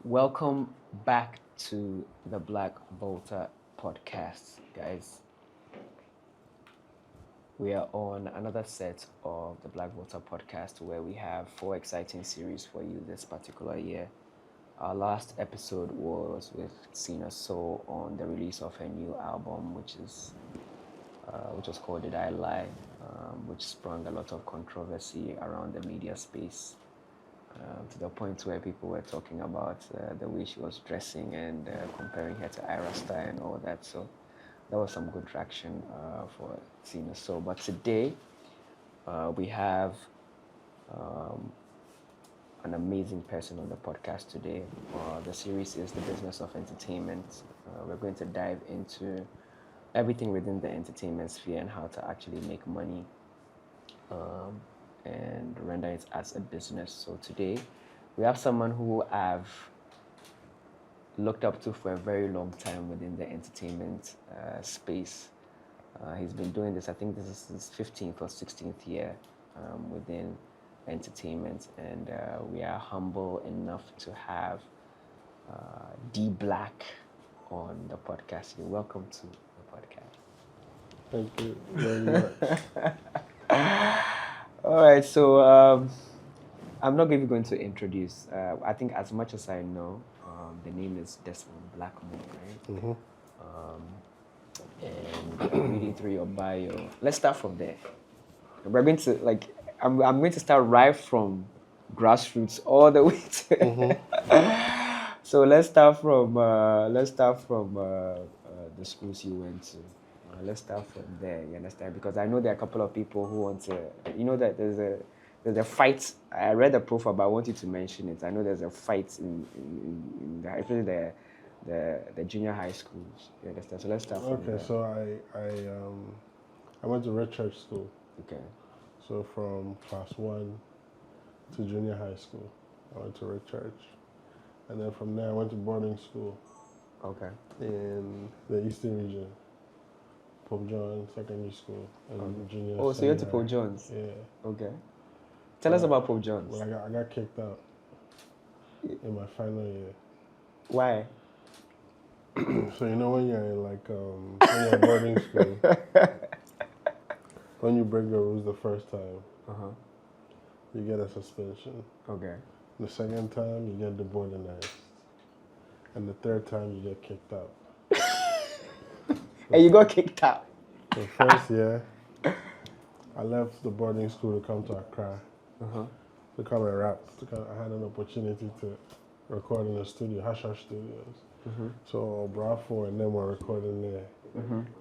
Welcome back to the Black Volta podcast, guys. We are on another set of the Black Volta podcast where we have four exciting series for you this particular year. Our last episode was with Sina Soul on the release of her new album, which was called Did I Lie, which sprung a lot of controversy around the media space. To the point where people were talking about the way she was dressing and comparing her to Ira Star and all that. So that was some good traction for Tina. So, but today we have um, an amazing person on the podcast today. The series is The Business of Entertainment. We're going to dive into everything within the entertainment sphere and how to actually make money. And render it as a business. So today, we have someone who I've looked up to for a very long time within the entertainment space. He's been doing this, I think this is his 15th or 16th year within entertainment, and we are humble enough to have D Black on the podcast. You're welcome to the podcast. Thank you very much. All right, so I'm not even going to introduce. I think as much as I know, the name is Desmond Blackmore, right? Mm-hmm. And reading through your bio, let's start from there. We're going to I'm going to start right from grassroots all the way to. Mm-hmm. So let's start from the schools you went to. Let's start from there. You understand? Because I know there are a couple of people who want to. You know that there's a fight. I read the profile, but I want you to mention it. I know there's a fight in especially the junior high schools. You understand? So let's start from there. Okay, so I went to Red Church School. Okay. So from class 1 to junior high school, I went to Red Church. And then from there, I went to boarding school Okay. in the Eastern region. Pope John Secondary School and junior. Oh, so you went to Pope John's? Yeah. Okay. Tell us about Pope John's. Well, I got kicked out in my final year. Why? So you know when you're in when you're boarding school, when you break the rules the first time, you get a suspension. Okay. The second time you get deboardinized, and the third time you get kicked out. And you got kicked out. The first year, I left the boarding school to come to Accra to come and rap. I had an opportunity to record in the studio, Hush Hush Studios. So Bravo and them were recording there.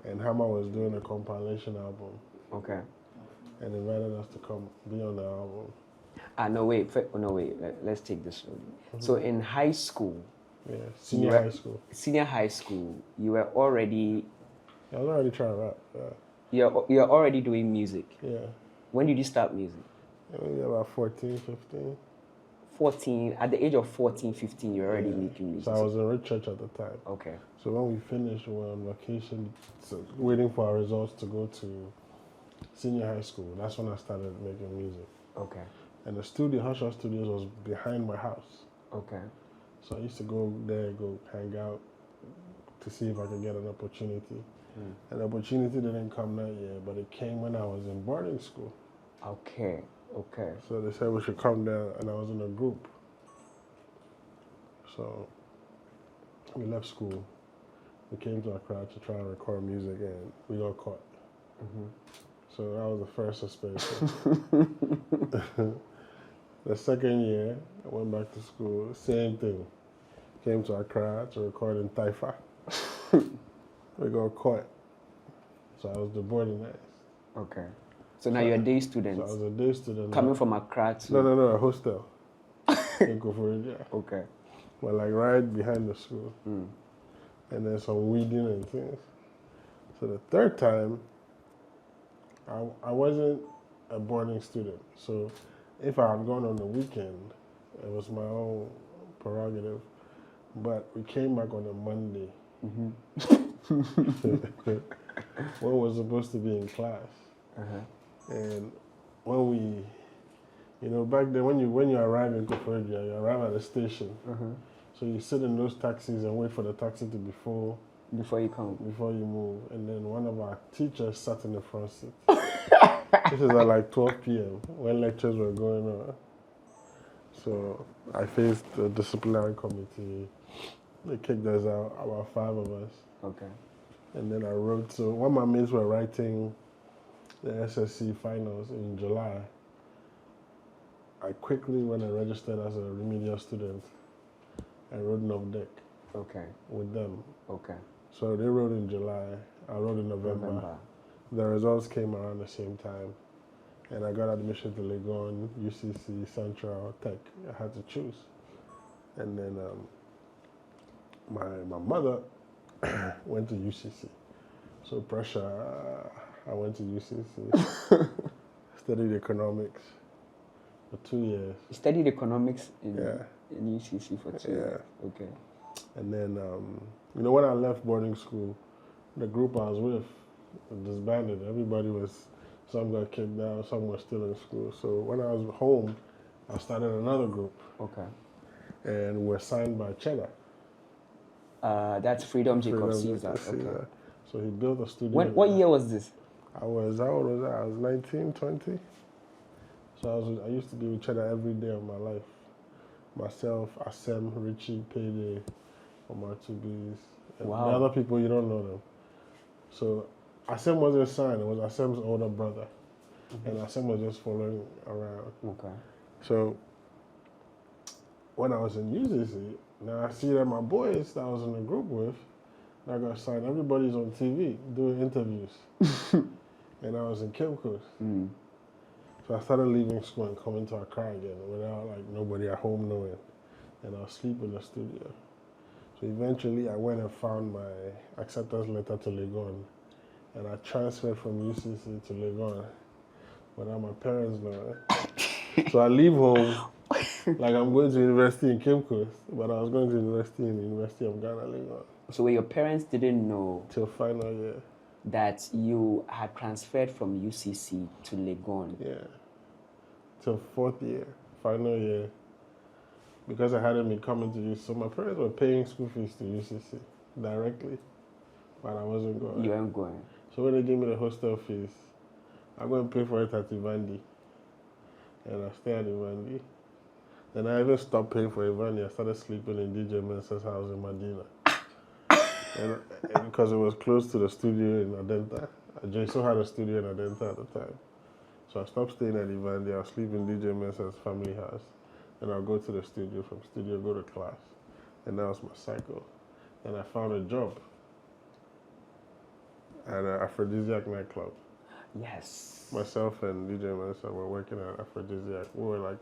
And Hammer was doing a compilation album. Okay. And invited us to come be on the album. No, wait. Let's take this slowly. So in high school, yeah, senior high school, you were already. I was already trying to rap. Yeah. You're already doing music. Yeah. When did you start music? Maybe about 14, 15. 14. At the age of 14, 15, you're already making music. So I was in Red Church at the time. Okay. So when we finished, we were on vacation, waiting for our results to go to senior high school. That's when I started making music. Okay. And the studio, Hush Hush Studios, was behind my house. Okay. So I used to go there, go hang out to see if I could get an opportunity. And the opportunity didn't come that year, but it came when I was in boarding school. Okay. So they said we should come there, and I was in a group. So we left school. We came to Accra to try and record music, and we got caught. So that was the first suspension. The second year, I went back to school, same thing. Came to Accra to record in Taifa. We got caught. So I was deboardinized. Okay. So now you're a day student. So I was a day student. Coming from Accra to... No, a hostel. In Koforidua. Okay. But right behind the school. And there's some weeding and things. So the third time, I wasn't a boarding student. So if I had gone on the weekend, it was my own prerogative. But we came back on a Monday. One was supposed to be in class. And when You know, back then when you arrive in Koforidua, you arrive at the station. So you sit in those taxis and wait for the taxi to be full Before you come. before you move. And then one of our teachers sat in the front seat. This is at like 12 p.m. when lectures were going on. So I faced the disciplinary committee. They kicked us out, about 5 of us. Okay. And then I wrote, so when my mates were writing the SSC finals in July, I quickly went and registered as a remedial student and wrote NOVDEC Okay. with them. Okay. So they wrote in July, I wrote in November. The results came around the same time. And I got admission to Legon, UCC, Central, Tech. I had to choose. And then my mother went to UCC. So pressure, I went to UCC, studied economics for 2 years. You studied economics in UCC for 2 years? Okay. And then, you know, when I left boarding school, the group I was with disbanded. Everybody was, some got kicked out, some were still in school. So when I was home, I started another group. Okay. And we're signed by Cheddar. That's Freedom Jacob Caesar. Okay. So he built a studio. What year was this? How old was I? I was 19, 20. So I used to be with Cheddar every day of my life. Myself, Asem, Richie, Payday, Omar Tubis. Wow. The other people, you don't know them. So Asem wasn't signed. It was Asem's older brother. And Asem was just following around. Okay. So when I was in UCC, now I see that my boys that I was in a group with, I got signed. Everybody's on TV doing interviews. And I was in Cape Coast. So I started leaving school and coming to Accra again without like nobody at home knowing. And I'll sleep in the studio. So eventually I went and found my acceptance letter to Legon. And I transferred from UCC to Legon without my parents knowing. So I leave home like I'm going to university in Cape Coast, but I was going to university in the University of Ghana, Legon. So your parents didn't know Till final year. That you had transferred from UCC to Legon? Yeah. Till 4th year, final year. Because I hadn't been coming to UCC. So my parents were paying school fees to UCC directly, but I wasn't going. You weren't going? So when they gave me the hostel fees, I go and pay for it at Ivandi. And I stayed at Ivandi. Then I even stopped paying for Ivandi. I started sleeping in DJ Mensah's house in Medina. and because it was close to the studio in Adenta. Jason had a studio in Adenta at the time. So I stopped staying at Ivandi. I'll sleep in DJ Mensah's family house. And I'll go to the studio, from studio, go to class. And that was my cycle. And I found a job at an Aphrodisiac nightclub. Yes. Myself and DJ Mensah were working at Aphrodisiac. We were like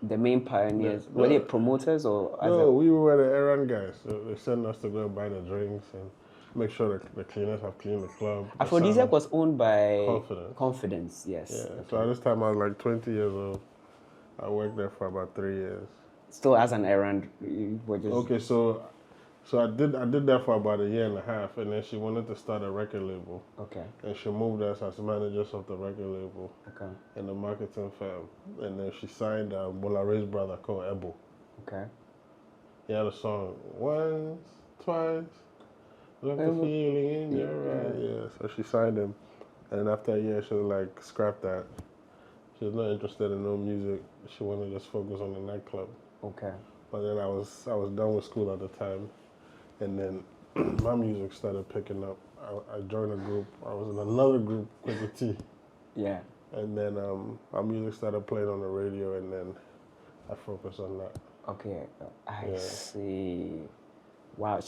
the main pioneers. Were they promoters or? No, we were the errand guys. So they sent us to go and buy the drinks and make sure the cleaners have cleaned the club. Aphrodisiac was owned by Confidence. Yes. Yeah. Okay. So at this time I was like 20 years old. I worked there for about 3 years. Still as an errand, you were just... Okay, so I did that for about 1.5 years, and then she wanted to start a record label. Okay. And she moved us as managers of the record label. Okay. And the marketing firm. And then she signed Bolare's brother called Ebo. Okay. He had a song, Once, Twice, Look the feeling in your eyes. Yeah, so she signed him. And then after a year, she was like, scrap that. She was not interested in no music. She wanted to just focus on the nightclub. Okay. But then I was done with school at the time. And then my music started picking up. I joined a group. I was in another group with the T. Yeah. And then our music started playing on the radio, and then I focused on that. Okay, I Yeah. see. Wow.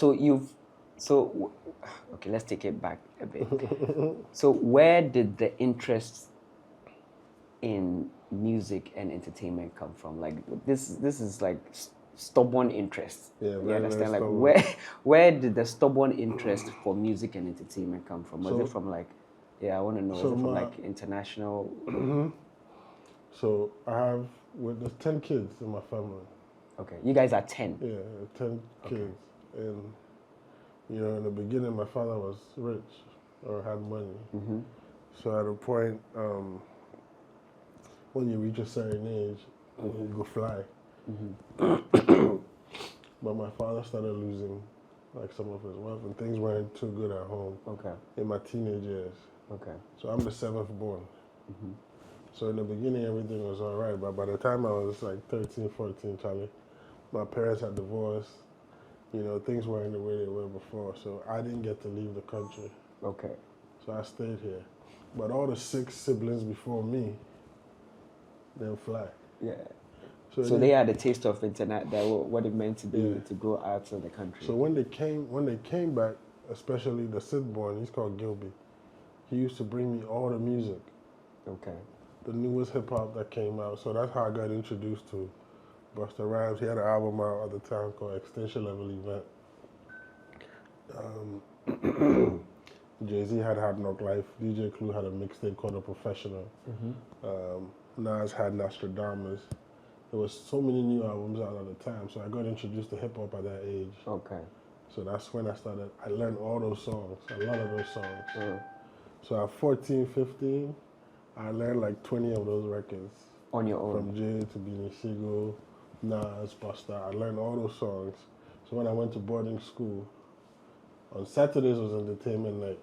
Okay, let's take it back a bit. So where did the interest in music and entertainment come from? Like this is like stubborn interest. Yeah, you very, understand? very Like stubborn. where did the stubborn interest for music and entertainment come from? Was it from like, I want to know, was it from like international? So I have, there's 10 kids in my family. Okay, you guys are 10. Yeah, 10 kids. And, in the beginning, my father was rich or had money. So at a point, when you reach a certain age, you go fly. But my father started losing like some of his wealth, and things weren't too good at home. Okay. In my teenage years. Okay. So I'm the seventh born. So in the beginning, everything was all right. But by the time I was like 13, 14, Charlie, my parents had divorced. You know, things weren't the way they were before. So I didn't get to leave the country. Okay. So I stayed here. But all the 6 siblings before me, they'll fly. Yeah. So they had a taste of internet, that what it meant to be Yeah. to go out of the country. So when they came back, especially the 6th born, he's called Gilby. He used to bring me all the music, Okay. the newest hip hop that came out. So that's how I got introduced to Busta Rhymes. He had an album out at the time called Extinction Level Event. Jay-Z had Hard Knock Life. DJ Clue had a mixtape called The Professional. Nas had Nostradamus. There was so many new albums out at the time, so I got introduced to hip hop at that age. Okay. So that's when I learned all those songs, a lot of those songs. So at 14, 15, I learned like 20 of those records. On your own? From Jay to Beanie Sigel, Nas, Busta. I learned all those songs. So when I went to boarding school, on Saturdays was entertainment night.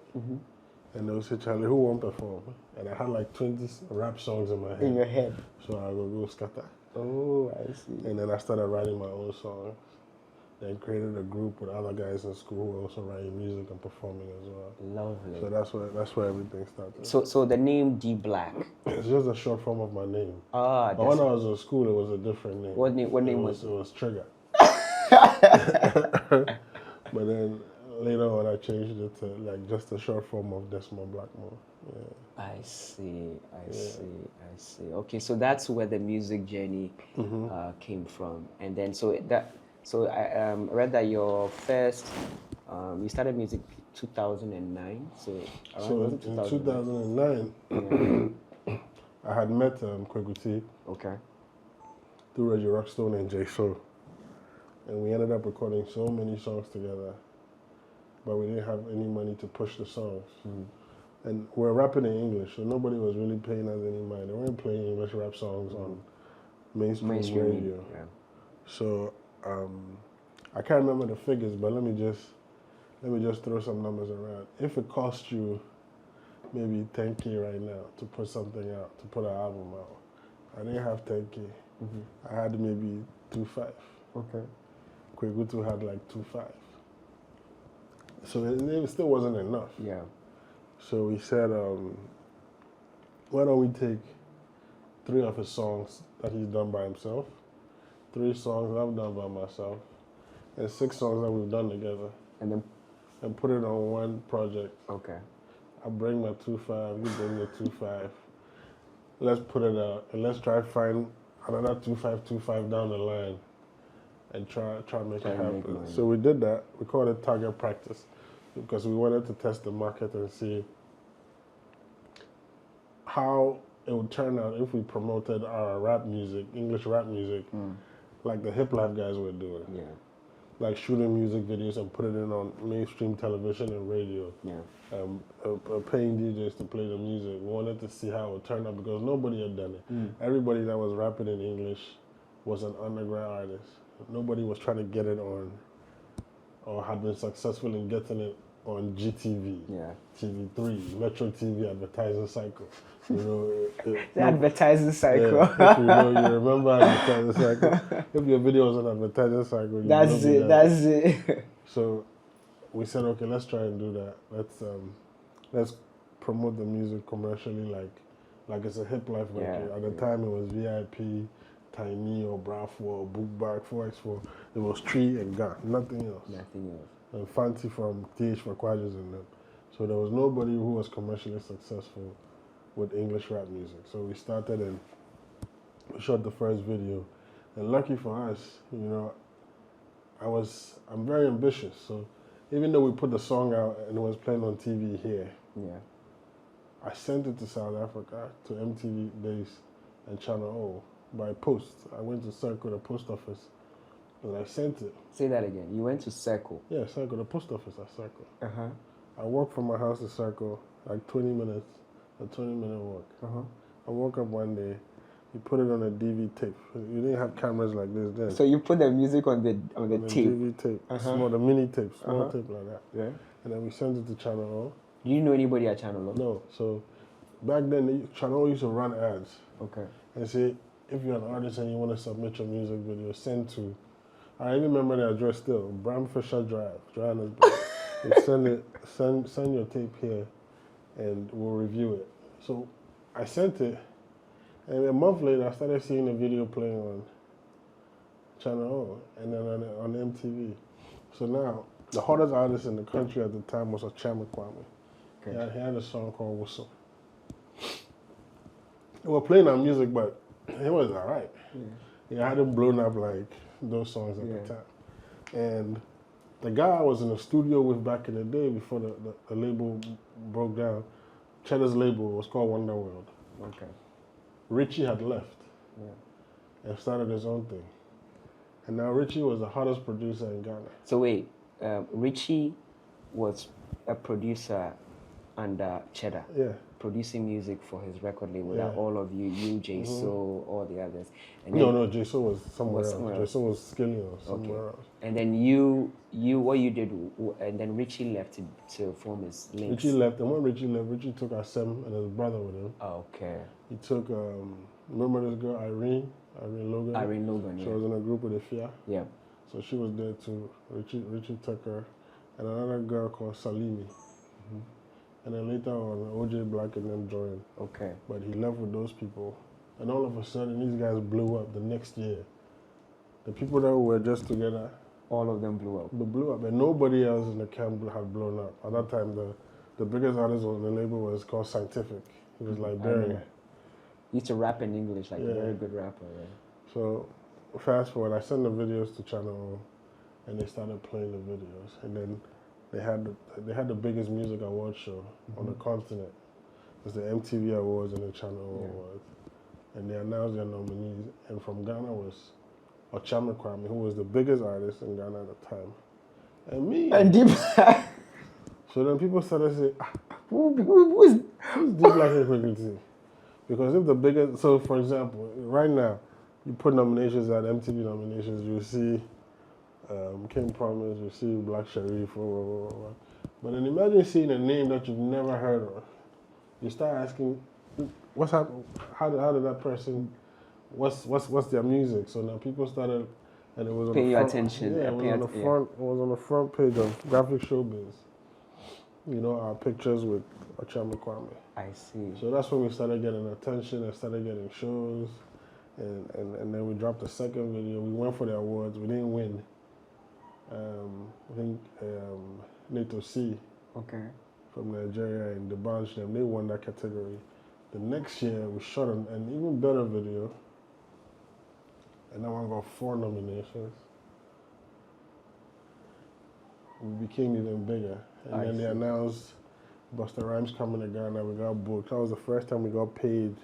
And they would say, Charlie, who won't perform? And I had like 20 rap songs in my head. In your head? So I would go scatter. Oh, I see. And then I started writing my own songs. Then created a group with other guys in school who were also writing music and performing as well. Lovely. So that's where everything started. So the name D Black. It's just a short form of my name. Ah, but when I was in school, it was a different name. What name was it? It was Trigger. But then later on, I changed it to like just a short form of Desmond Blackmore. Yeah. I see. I see. Okay, so that's where the music journey came from, and then so I read that your first you started music 2009. So around in 2009, I had met Kweguti. Okay. Through Reggie Rockstone and Jay Soul. And we ended up recording so many songs together, but we didn't have any money to push the songs. And we're rapping in English, so nobody was really paying us any mind. They weren't playing English rap songs on mainstream radio. Yeah. So I can't remember the figures, but let me just throw some numbers around. If it cost you maybe 10K right now to put something out, to put an album out, I didn't have 10K. I had maybe 2.5. Okay. Kwegutu had like 2.5. So it still wasn't enough. Yeah. So we said, why don't we take 3 of his songs that he's done by himself, 3 songs I've done by myself, and 6 songs that we've done together, and put it on one project. Okay. I bring my 2.5, you bring your 2.5. Let's put it out, and let's try to find another 2.5 down the line, and try to make it happen. So we did that. We called it target practice, because we wanted to test the market and see how it would turn out if we promoted our rap music, English rap music, like the hip life guys were doing. Yeah. Like shooting music videos and put it in on mainstream television and radio. Yeah. Paying DJs to play the music. We wanted to see how it would turn out because nobody had done it. Everybody that was rapping in English was an underground artist. Nobody was trying to get it on, or had been successful in getting it on GTV, TV3, Metro TV advertising cycle. You know, the advertising cycle. Yeah, if you remember advertising cycle. If your video was an advertising cycle, that's it. So we said, okay, let's try and do that. Let's promote the music commercially, like it's a hip life record. At the time, it was VIP, Tiny or Bravo or Bookbag, 4x4. It was Tree and Ga, nothing else. Nothing else. And Fancy from TH for Quadras in them. So there was nobody who was commercially successful with English rap music. So we started and we shot the first video. And lucky for us, you know, I'm very ambitious. So even though we put the song out and it was playing on TV here, I sent it to South Africa, to MTV Base and Channel O by post. I went to Circle, the post office, and I sent it. Say that again. You went to Circle? Yeah, Circle, the post office at Circle. Uh-huh. I walked from my house to Circle, like 20 minutes, a 20-minute walk. Uh-huh. I woke up one day, You put it on a DV tape. You didn't have cameras like this then. So you put the music on the tape. DV tape, small, the mini tape, small tape like that. Yeah. And then we sent it to Channel O. Do you know anybody at Channel O? No. So back then, Channel O used to run ads. Okay. And say, if you're an artist and you want to submit your music video, send to. I even remember the address still. Bram Fisher Drive, Johannesburg. You send your tape here, and we'll review it. So I sent it, and a month later, I started seeing the video playing on Channel O, and then on MTV. So now, the hottest artist in the country at the time was Ochama Kwame. Okay. Yeah, he had a song called Whistle. We were playing our music, but it was all right. Yeah, I hadn't blown up like those songs at the time. And the guy I was in the studio with back in the day before the label broke down, Cheddar's label, was called Wonderworld. Okay. Richie had left and started his own thing. And now Richie was the hottest producer in Ghana. So wait, Richie was a producer under Cheddar. Yeah. Producing music for his record label. Yeah. That all of you, J So, all the others. And No, Jason was somewhere else. somewhere Jason was Skilling or somewhere else. And then you what you did, and then Richie left to form his links. Richie left, and when Richie left, Richie took Asem and his brother with him. Okay. He took, remember this girl, Irene Logan? Irene Logan, She was in a group with Ifya. Yeah. So she was there too. Richie took her, and another girl called Salimi. And then later on, OJ Black and them joined. Okay. But he left with those people. And all of a sudden, these guys blew up the next year. The people that were just together. All of them blew up. They blew up. And nobody else in the camp had blown up. At that time, the biggest artist on the label was called Scientific. He was Liberian. He used to rap in English, like a very good rapper, right? So, fast forward, I sent the videos to Channel O, and they started playing the videos. And then they had the biggest music award show on the continent. It was the MTV Awards and the Channel O Awards. And they announced their nominees. And from Ghana was Ochama Kwame, who was the biggest artist in Ghana at the time. And me. And Deep So then people started saying, who's Deep Black Equity? Because if the biggest, so for example, right now, you put nominations at MTV nominations, you see King Promise, you see Black Sharif, but then imagine seeing a name that you've never heard of. You start asking, what's happened? How did that person? What's their music? So now people started, and it was on paying the front, attention. Yeah, it was on the front. It was on the front page of Graphic Showbiz. You know, our pictures with Ochama Kwame. I see. So that's when we started getting attention and started getting shows, and then we dropped the second video. We went for the awards. We didn't win. I think Nato C from Nigeria and the bunch them, they won that category. The next year we shot an even better video, and that one got 4 nominations. We became even bigger, and then they announced Busta Rhymes coming to Ghana. We got booked. That was the first time we got paid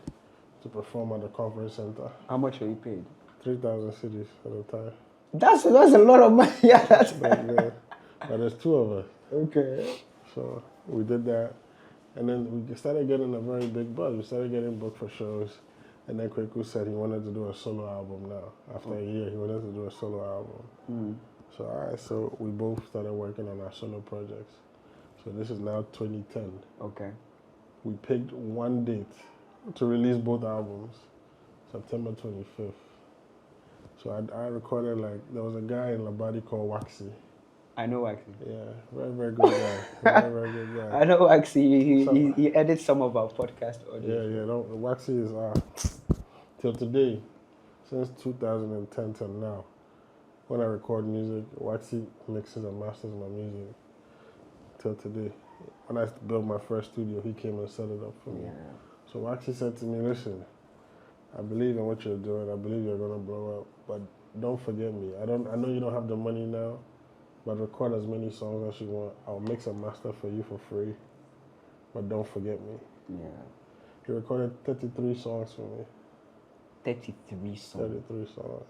to perform at the conference center. How much were you paid? 3,000 cities at the time. That's a lot of money. Yeah, that's but there's 2 of us. Okay. So we did that, and then we started getting a very big buzz. We started getting booked for shows, and then Kweku said he wanted to do a solo album now. After a year, he wanted to do a solo album. So all right, so we both started working on our solo projects. So this is now 2010. Okay. We picked one date to release both albums, September 25th. So I recorded, there was a guy in Labadi called Waxy. I know Waxy. Yeah, very, very good guy. Very good guy. I know Waxy. He edits some of our podcast audio. Yeah. Waxy is, till today, since 2010 till now, when I record music, Waxy mixes and masters my music till today. When I built my first studio, he came and set it up for me. Yeah. So Waxy said to me, listen, I believe in what you're doing. I believe you're going to blow up, but don't forget me. I know you don't have the money now, but record as many songs as you want. I'll mix and master for you for free, but don't forget me. Yeah. He recorded 33 songs for me. 33 songs. 33 songs.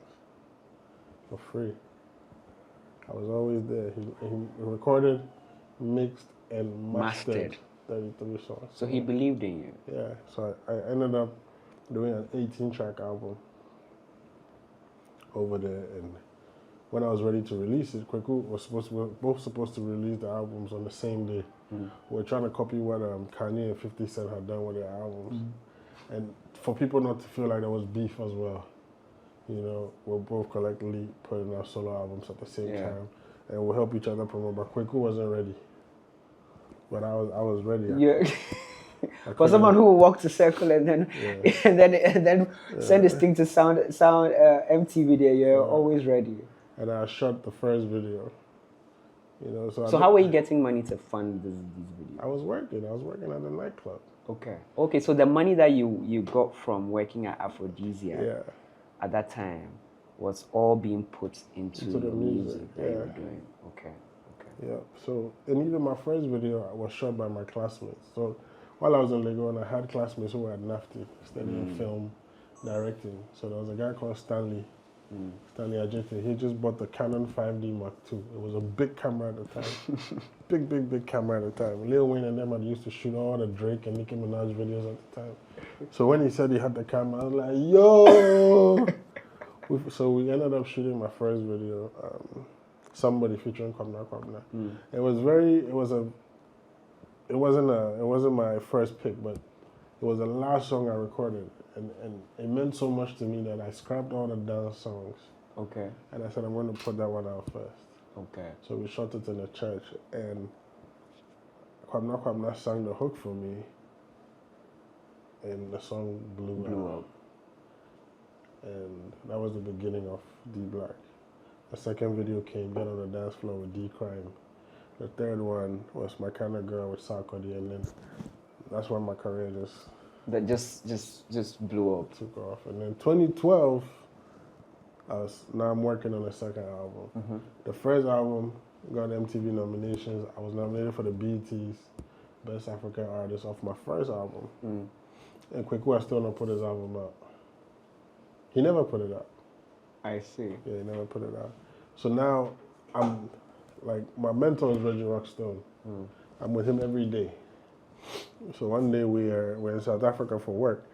For free. I was always there. He recorded, mixed, and mastered 33 songs. So he believed in you. Yeah. So I ended up doing an 18-track album over there. And when I was ready to release it, Kweku we were both supposed to release the albums on the same day. We're trying to copy what Kanye and 50 Cent had done with their albums. And for people not to feel like there was beef as well. You know, we're both collectively putting our solo albums at the same time. And we'll help each other promote. But Kweku wasn't ready. But I was ready. Yeah. For someone who will walk to Circle and then and then send this thing to sound MTV there, you're always ready. And I shot the first video. You know, so how were you getting money to fund these videos? I was working at the nightclub. Okay. So the money that you got from working at Aphrodisia at that time was all being put into the music that you were doing. Okay. Yeah. So, and even my first video was shot by my classmates. So while I was in Legon, I had classmates who were at NAFTI studying film directing. So there was a guy called Stanley Ajite. He just bought the Canon 5D Mark II. It was a big camera at the time. big camera at the time. Lil Wayne and them had used to shoot all the Drake and Nicki Minaj videos at the time. So when he said he had the camera, I was like, yo! So we ended up shooting my first video, Somebody featuring Kwabna Kwabna. It wasn't my first pick, but it was the last song I recorded. And it meant so much to me that I scrapped all the dance songs. Okay. And I said, I'm going to put that one out first. Okay. So we shot it in a church, and Kwabna Kwabna sang the hook for me, and the song blew up. And that was the beginning of D Black. The second video came, Get on the Dance Floor with D Crime. The third one was My Kind of Girl with Sarkodie, and then that's when my career just blew up. Took off. And then 2012, now I'm working on the second album. The first album got MTV nominations. I was nominated for the BET's Best African Artist off my first album. And Kweku still not put his album out. He never put it out. I see. Yeah, he never put it out. So now I'm like, my mentor is Reggie Rockstone. I'm with him every day. So one day we're in South Africa for work,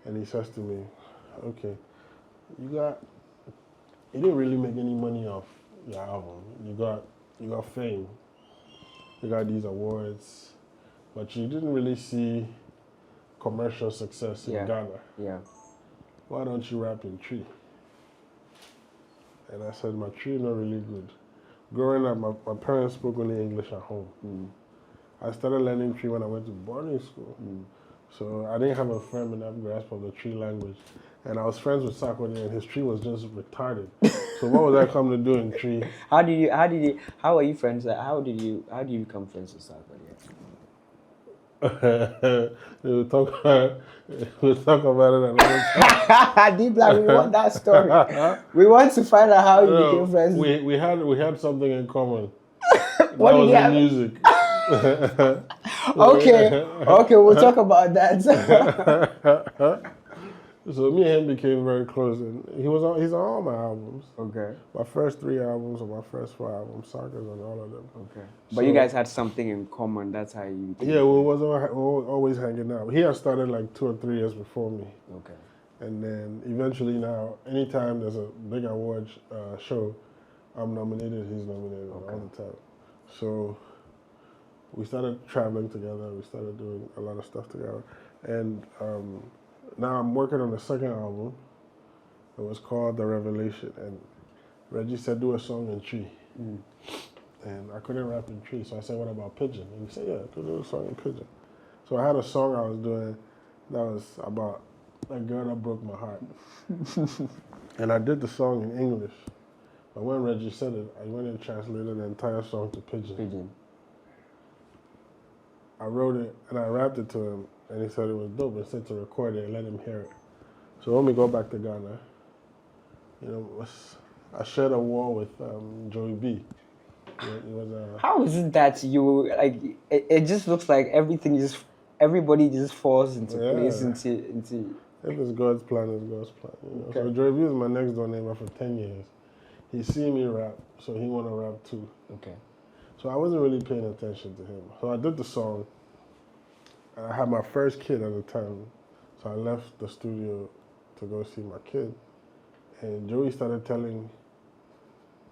and he says to me, okay, you didn't really make any money off your album. You got fame. You got these awards, but you didn't really see commercial success in Ghana. Yeah. Why don't you rap in Tree? And I said, my Tree is not really good. Growing up, my parents spoke only English at home. I started learning Tree when I went to boarding school. So I didn't have a firm enough grasp of the Tree language. And I was friends with Sarkodie, and his Tree was just retarded. So what was I come to do in Tree? How are you friends? How do you become friends with Sarkodie? We'll talk about it another time. D Black, we want that story. We want to find out how you became friends. We had something in common. What that did was you have? Music. Okay, we'll talk about that. So me and him became very close, and he's on all my albums. Okay. My first 3 albums or my first 4 albums, Sarko's on all of them. Okay. But you guys had something in common. That's how you became. Yeah, we were always hanging out. He had started like 2 or 3 years before me. Okay. And then eventually now, anytime there's a big award show, I'm nominated, he's nominated all the time. So we started traveling together. We started doing a lot of stuff together. And now I'm working on the second album. It was called The Revelation. And Reggie said, do a song in Tree. And I couldn't rap in Tree. So I said, what about Pigeon? And he said, yeah, I could do a song in Pigeon. So I had a song I was doing that was about a girl that broke my heart. And I did the song in English. But when Reggie said it, I went and translated the entire song to Pidgin. I wrote it and I rapped it to him, and he said it was dope and said to record it and let him hear it. So when we go back to Ghana, I shared a wall with Joey B. It was How is it that you like? It just looks like everybody just falls into place into. If it's God's plan, it's God's plan. Okay. So Joey B is my next door neighbor for 10 years. He seen me rap, so he want to rap too. Okay. So I wasn't really paying attention to him. So I did the song, and I had my first kid at the time. So I left the studio to go see my kid. And Joey started telling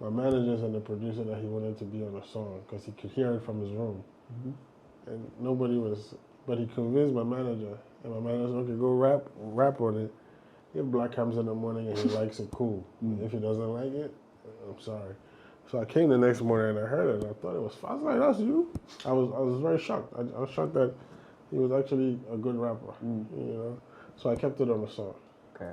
my managers and the producer that he wanted to be on the song because he could hear it from his room. And nobody was, but he convinced my manager. And my manager said, okay, go rap on it. If Black comes in the morning and he likes it, cool. If he doesn't like it, I'm sorry. So I came the next morning and I heard it and I thought it was fun. I was like, that's you? I was very shocked. I was shocked that he was actually a good rapper, you know. So I kept it on the song. Okay.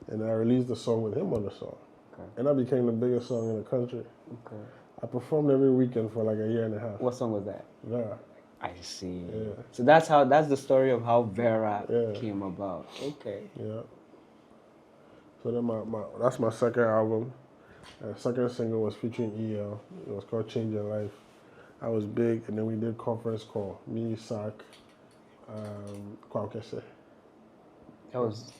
And I released the song with him on the song. Okay. And that became the biggest song in the country. Okay. I performed every weekend for like a year and a half. What song was that? Vera. I see. Yeah. So that's the story of how Vera came about. Okay. Yeah. So then that's my second album. The second single was featuring EL. It was called Change Your Life. I was big, and then we did conference call. Me, Sak, Kwakese.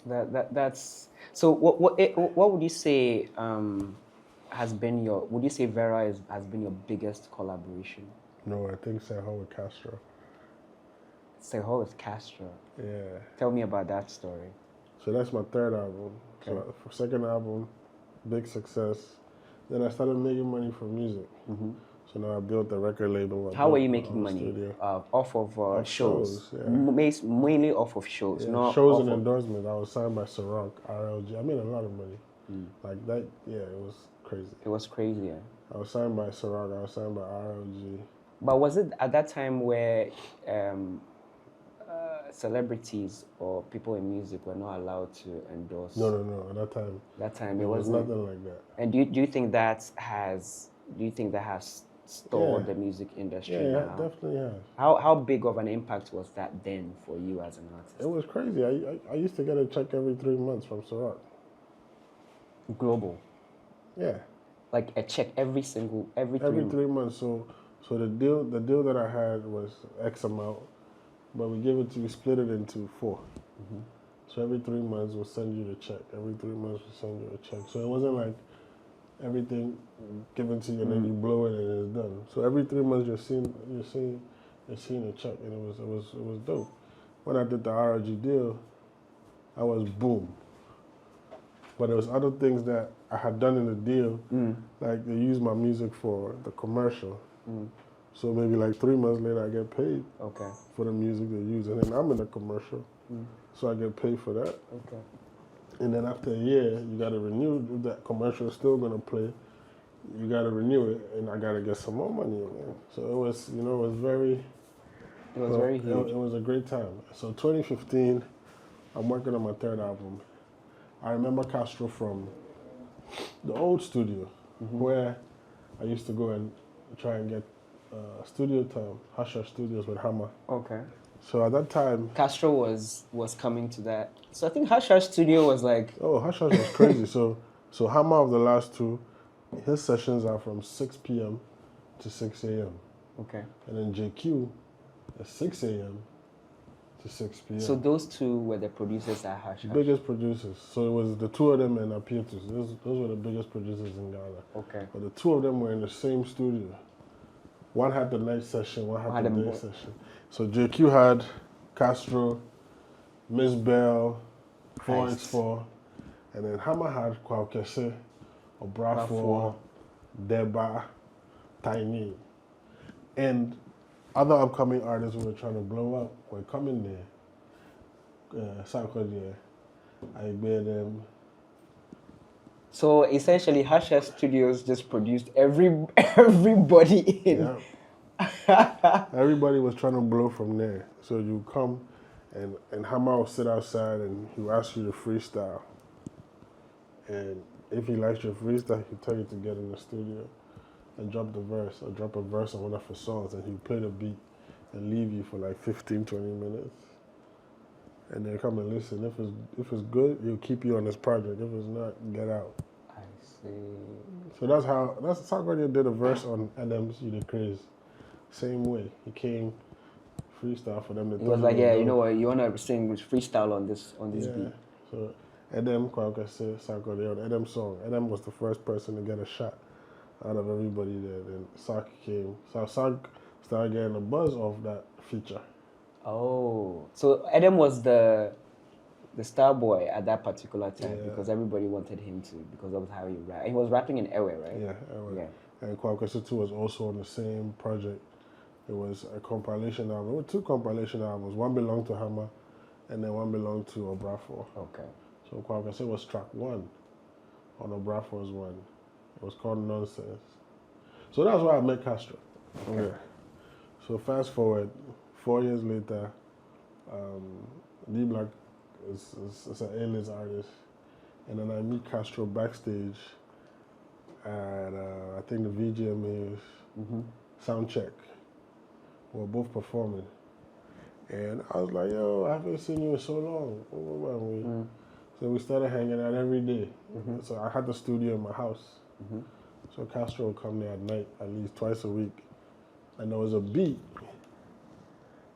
That's so. What would you say has been your? Would you say Vera has been your biggest collaboration? No, I think Seho with Castro. Seho with Castro. Yeah. Tell me about that story. So that's my third album. Okay. So for second album, big success. Then I started making money from music. So now I built the record label. How were you making money? Off of shows? Yeah. Mainly off of shows. Yeah, not shows and endorsements. I was signed by Ciroc, RLG. I made a lot of money. Like that, it was crazy. It was crazy, yeah. I was signed by Ciroc, I was signed by RLG. But was it at that time where celebrities or people in music were not allowed to endorse? No. At that time. That time it was nothing like that. And do you think that has stalled the music industry now? Yeah, it definitely has. How big of an impact was that then for you as an artist? It was crazy. I used to get a check every 3 months from Ciroc. Global. Yeah. Like a check every 3 months. So the deal that I had was X amount, but we split it into 4. So every 3 months we'll send you the check. Every 3 months we'll send you a check. So it wasn't like everything given to you and then you blow it and it's done. So every 3 months you're seeing a check, and it was dope. When I did the RLG deal, I was boom. But there was other things that I had done in the deal, like they used my music for the commercial. So maybe like 3 months later, I get paid for the music they use, and then I'm in the commercial, so I get paid for that. Okay. And then after a year, you got to renew. If that commercial is still gonna play, you got to renew it, and I got to get some more money again. So it was very huge. It was a great time. So 2015, I'm working on my third album. I remember Castro from the old studio, where I used to go and try and get studio time, Hush Hush Studios with Hammer. Okay. So at that time, Castro was coming to that. So I think Hush Hush Studio was like... Oh, Hush Hush was crazy. So Hammer of the last two, his sessions are from 6 p.m. to 6 a.m. Okay. And then JQ is 6 a.m. to 6 p.m. So those two were the producers at Hush Hush? Biggest producers. So it was the two of them and Apietus. Those were the biggest producers in Ghana. Okay. But the two of them were in the same studio. One had the night session, one had the day session. So JQ had Castro, Miss Bell, 4x4, and then Hammer had Kwakese, Obrafour, Deba, Tiny. And other upcoming artists who were trying to blow up were coming there. Sarkodie, I bear them. So essentially, Hush Hush Studios just produced everybody in. Yeah. Everybody was trying to blow from there. So you come and Hammer will sit outside and he'll ask you to freestyle. And if he likes your freestyle, he'll tell you to get in the studio and drop the verse or drop a verse on one of his songs, and he'll play the beat and leave you for like 15, 20 minutes. And then come and listen. If it's good, he'll keep you on this project. If it's not, get out. I see. So that's how Sarkodie did a verse on Adams, You the Craze. Same way. He came freestyle for them to He was like, yeah, you know what, you wanna sing with freestyle on this beat. So Adam Kwakese, Sarkodie on Adam's song. Adam was the first person to get a shot out of everybody there. Then Sark came. So Sark started getting a buzz off that feature. Oh, so Adam was the the star boy at that particular time Yeah. because everybody wanted him to because of how he rap. He was rapping in Ewe, right? Yeah. Yeah. And Kwakwaso 2 was also on the same project. It was a compilation album. There were 2 compilation albums. One belonged to Hammer, and then one belonged to Obrafo. Okay. So Kwakwaso was track 1 on Obrafo's one. It was called Nonsense. So that's why I met Castro. Okay. So fast forward, 4 years later, D Black is an A-list artist, and then I meet Castro backstage at I think the VGMA's sound check. We were both performing, and I was like, "Yo, I haven't seen you in so long." So we started hanging out every day. So I had the studio in my house. So Castro would come there at night, at least twice a week, and there was a beat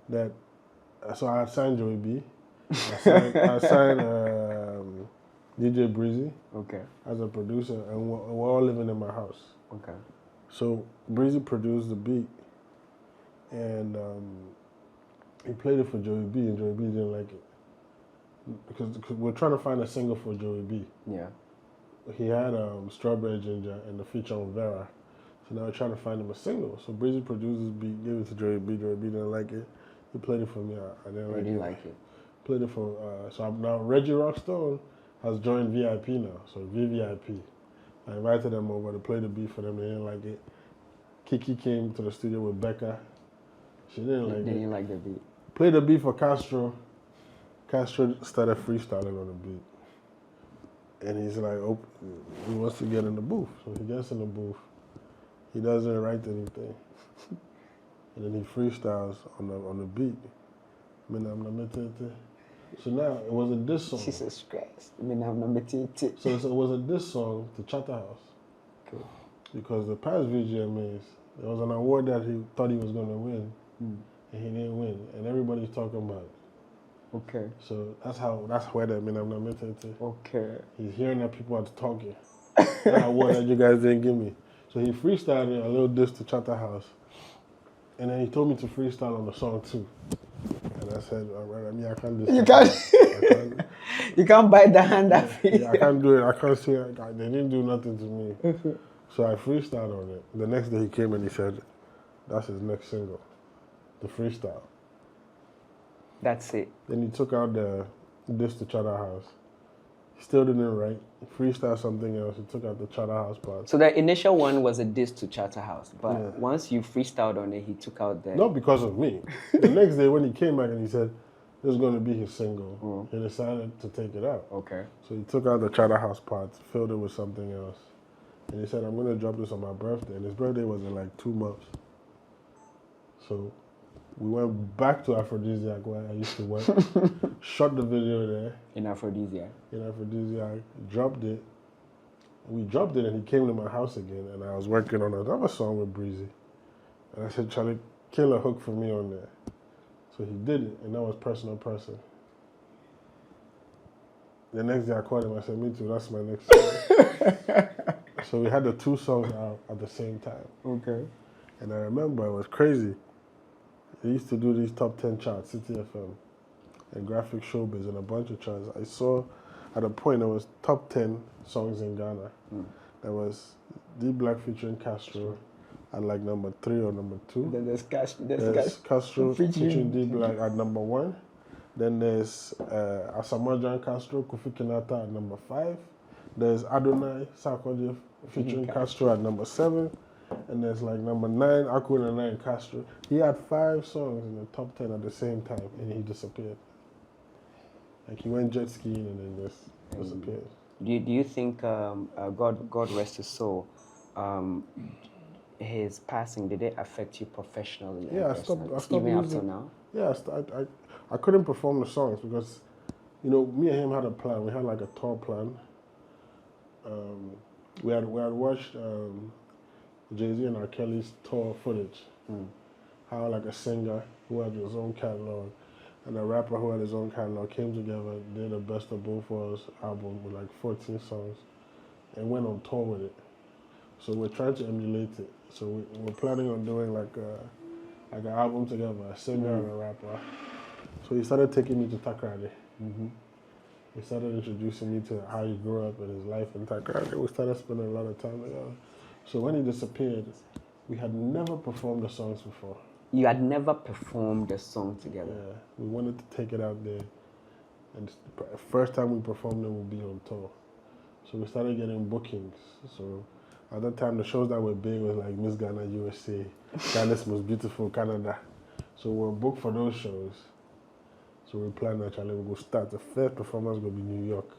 that. So I had signed Joey B. I signed DJ Breezy as a producer, and we're all living in my house. Okay. So Breezy produced the beat, and he played it for Joey B, and Joey B didn't like it. Because we're trying to find a single for Joey B. Yeah. He had Strawberry Ginger and the feature on Vera. So now we're trying to find him a single. So Breezy produced this beat, gave it to Joey B. Joey B didn't like it. He played it for me. I didn't like it. Played it for, so now Reggie Rockstone has joined VIP now, so VVIP. I invited them over to play the beat for them. They didn't like it. Kiki came to the studio with Becca. She didn't like it. They didn't like the beat. Played the beat for Castro. Castro started freestyling on the beat. And he's like, oh, he wants to get in the booth. So he gets in the booth. He doesn't write anything. And then he freestyles on the beat. So now it was a diss song. Jesus Christ. So it was a diss song to Chatterhouse. Okay. Because the past VGMAs, there was an award that he thought he was going to win, and he didn't win. And everybody's talking about it. Okay. So that's where the Minamnamitete. Okay. He's hearing that people are talking. That award that you guys didn't give me. So he freestyled a little diss to Chatterhouse. And then he told me to freestyle on the song too. And I said, I can't do it. You can't. You can't bite the hand that feeds. Yeah, I can't do it. I can't see it. They didn't do nothing to me. So I freestyled on it. The next day he came and he said, that's his next single, the freestyle. That's it. Then he took out the diss to Chatterhouse. He still didn't write. He freestyled something else. He took out the Chatterhouse part. So the initial one was a diss to Chatterhouse, but once you freestyled on it, he took out the... Not because of me. The next day when he came back and he said, this is going to be his single, he decided to take it out. Okay. So he took out the Chatterhouse part, filled it with something else. And he said, I'm going to drop this on my birthday. And his birthday was in like 2 months. So we went back to Aphrodisiac where I used to work, shot the video there. In Aphrodisiac. Dropped it. We dropped it and he came to my house again and I was working on another song with Breezy. And I said, Charlie, kill a hook for me on there. So he did it and that was Personal Person. The next day I called him, I said, me too, that's my next song. So we had the 2 songs out at the same time. Okay. And I remember it was crazy. They used to do these top 10 charts, City FM, and Graphic Showbiz, and a bunch of charts. I saw at a point there was top 10 songs in Ghana. There was D Black featuring Castro at like number 3 or number 2. Then there's Castro featuring D Black at number 1. Then there's Asamajan Castro, Kofi Kinata at number 5. There's Adonai Sarkodie featuring Castro at number 7. And there's like number 9, Aquila 9 Castro. He had 5 songs in the top 10 at the same time and he disappeared. Like he went jet skiing and then just disappeared. Do you think, God rest his soul, his passing, did it affect you professionally? Yeah, I stopped even up using, till now? Yeah, I couldn't perform the songs because, you know, me and him had a plan. We had like a tour plan. We had watched Jay-Z and R. Kelly's tour footage. How like a singer who had his own catalog and a rapper who had his own catalog came together, did a Best of Both Worlds album with like 14 songs and went on tour with it. So we're trying to emulate it. So we're planning on doing like an album together, a singer and a rapper. So he started taking me to Takrady. He started introducing me to how he grew up and his life in Takrady. We started spending a lot of time together. So when he disappeared, we had never performed the songs before. You had never performed a song together. Yeah, we wanted to take it out there. And the first time we performed it would be on tour. So we started getting bookings. So at that time, the shows that were big was like Miss Ghana, USA, Ghana's Most Beautiful, Canada. So we were booked for those shows. So we planned actually we'll start. The first performance will be New York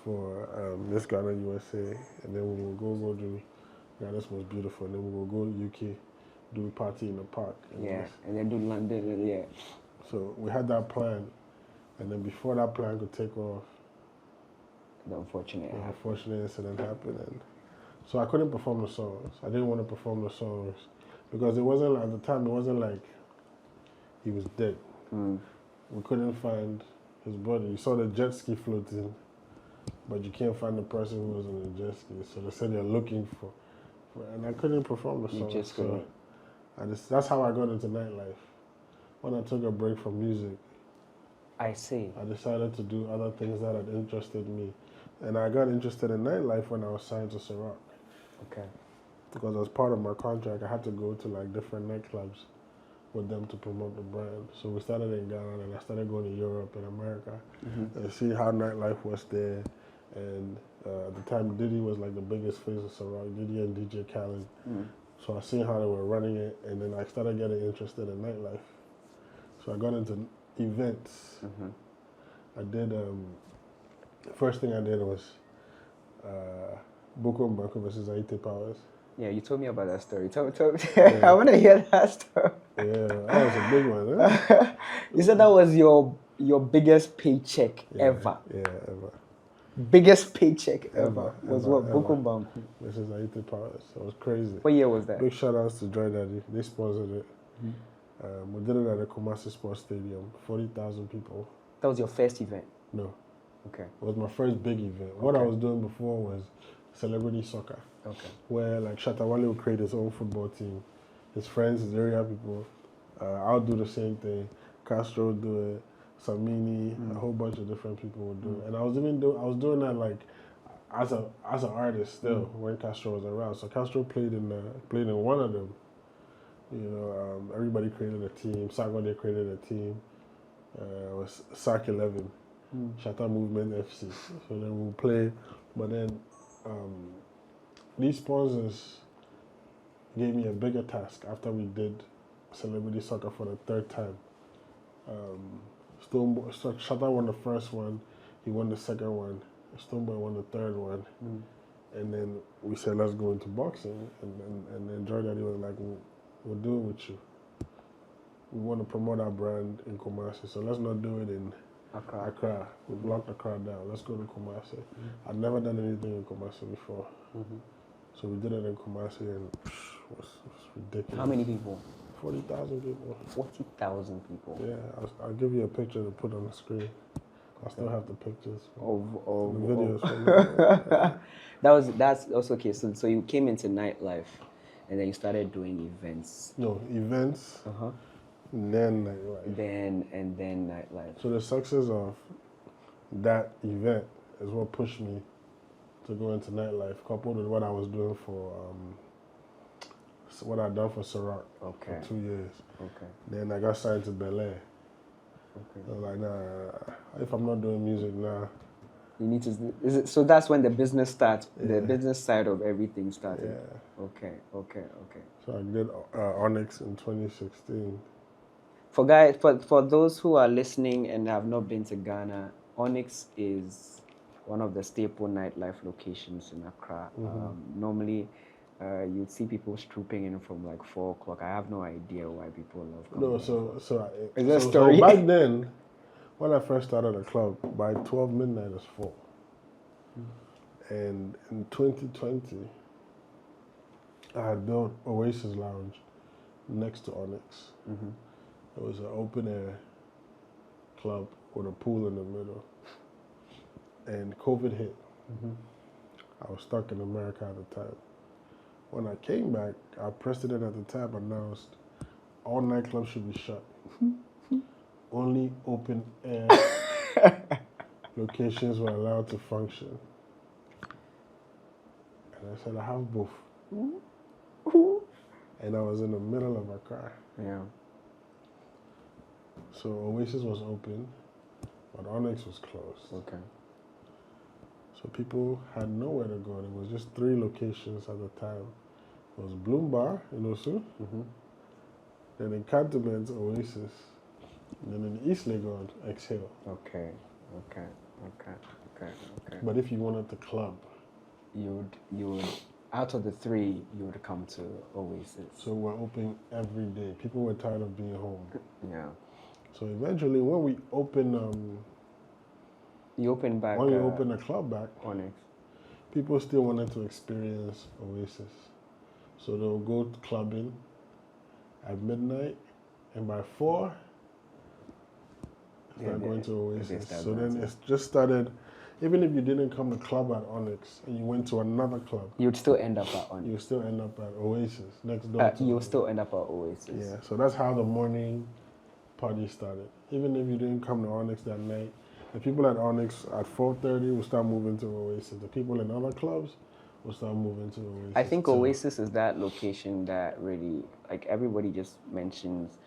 for Miss Ghana, USA. And then we will go do Ghana's Most Beautiful. And then we will go UK, do a party in the park. And then do London, yeah. So we had that plan. And then before that plan could take off, the unfortunate incident happened. And so I couldn't perform the songs. I didn't want to perform the songs because it wasn't, at the time, it wasn't like he was dead. We couldn't find his body. You saw the jet ski floating, but you can't find the person who was on the jet ski. So they said they're looking for and I couldn't perform the songs. You just couldn't. So that's how I got into nightlife. When I took a break from music, I see. I decided to do other things that had interested me. And I got interested in nightlife when I was signed to Ciroc. Okay. Because as part of my contract, I had to go to like different nightclubs with them to promote the brand. So we started in Ghana, and I started going to Europe and America and see how nightlife was there. And at the time, Diddy was like the biggest face of Ciroc, Diddy and DJ Khaled. So I seen how they were running it, and then I started getting interested in nightlife. So I got into events. I did, the first thing I did was Boko Mbako versus Aite Powers. Yeah, you told me about that story. Tell me. I want to hear that story. Yeah, that was a big one. Huh? You said that was your biggest paycheck ever. Yeah, ever. Biggest paycheck ever was what? Boko Mbako versus Aite Powers. It was crazy. What year was that? Big shout outs to Joy Daddy. They sponsored it. We did it at the Kumasi Sports Stadium. 40,000 people. That was your first event? No. Okay. It was my first big event. What I was doing before was celebrity soccer. Okay. Where like Shatawale would create his own football team. His friends, his area people. I'll do the same thing. Castro would do it. Samini, a whole bunch of different people would do it. And I was doing that like as an artist still when Castro was around. So Castro played in one of them. You know, everybody created a team. Sagode created a team. It was SAC 11, Shatta Movement FC. So then we'll play. But then these sponsors gave me a bigger task after we did celebrity soccer for the third time. Shatta won the first one. He won the second one. Stoneboy won the third one. And then we said, let's go into boxing. And then Joy Daddy was like, we'll do it with you. We want to promote our brand in Kumasi, so let's not do it in Accra. We blocked Accra down. Let's go to Kumasi. I've never done anything in Kumasi before. So we did it in Kumasi and it was ridiculous. How many people? 40,000 people. 40,000 people? Yeah, I'll give you a picture to put on the screen. I still have the pictures. Of the videos from That's also okay. So you came into nightlife and then you started doing events. No, events. Then nightlife. Then nightlife. So the success of that event is what pushed me to go into nightlife, coupled with what I was doing for what I'd done for Ciroc for 2 years. Okay. Then I got signed to Bel Air. Okay. I was like, nah, if I'm not doing music now. You need to. So that's when the business starts. The business side of everything started. Yeah. Okay. So I did Onyx in 2016. For those who are listening and have not been to Ghana, Onyx is one of the staple nightlife locations in Accra. Normally, you'd see people trooping in from like 4 o'clock. I have no idea why people love coming. No, so back then, when I first started the club, by 12 midnight it's full. And in 2020, I had built Oasis Lounge next to Onyx. It was an open air club with a pool in the middle. And COVID hit. I was stuck in America at the time. When I came back, our president at the time announced all nightclubs should be shut. Only open air locations were allowed to function. And I said, I have both. And I was in the middle of Accra. Yeah. So Oasis was open, but Onyx was closed. Okay. So people had nowhere to go. There was just 3 locations at the time. It was Bloom Bar in Osu, then in Cantonment, Oasis, and then in East Legon, Exhale. Okay. But if you wanted to club, you would out of the 3, you would come to Oasis. so we're open every day. People were tired of being home. Yeah. So eventually, when we opened, You opened back. when we opened the club back, Onyx. people still wanted to experience Oasis. So they'll go clubbing at midnight, and by 4, start going to Oasis. So then it just started. Even if you didn't come to club at Onyx and you went to another club, You'd still end up at Onyx. you still end up at Oasis next door. You'll still end up at Oasis. Yeah. So that's how the morning party started. Even if you didn't come to Onyx that night, the people at Onyx at 4:30 will start moving to Oasis. The people in other clubs will start moving to Oasis. I think too. Oasis is that location that really, like, everybody just mentions,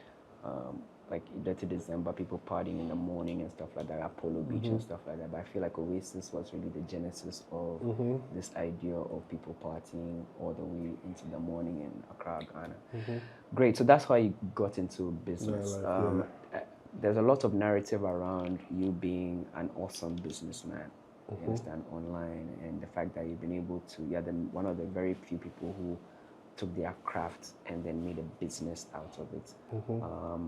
like, Dirty December, people partying in the morning and stuff like that, Apollo Beach and stuff like that. But I feel like Oasis was really the genesis of this idea of people partying all the way into the morning in Accra, Ghana. Great. So that's how you got into business. Nightlife, There's a lot of narrative around you being an awesome businessman. You understand, online, and the fact that you've been able to, you're one of the very few people who took their craft and then made a business out of it.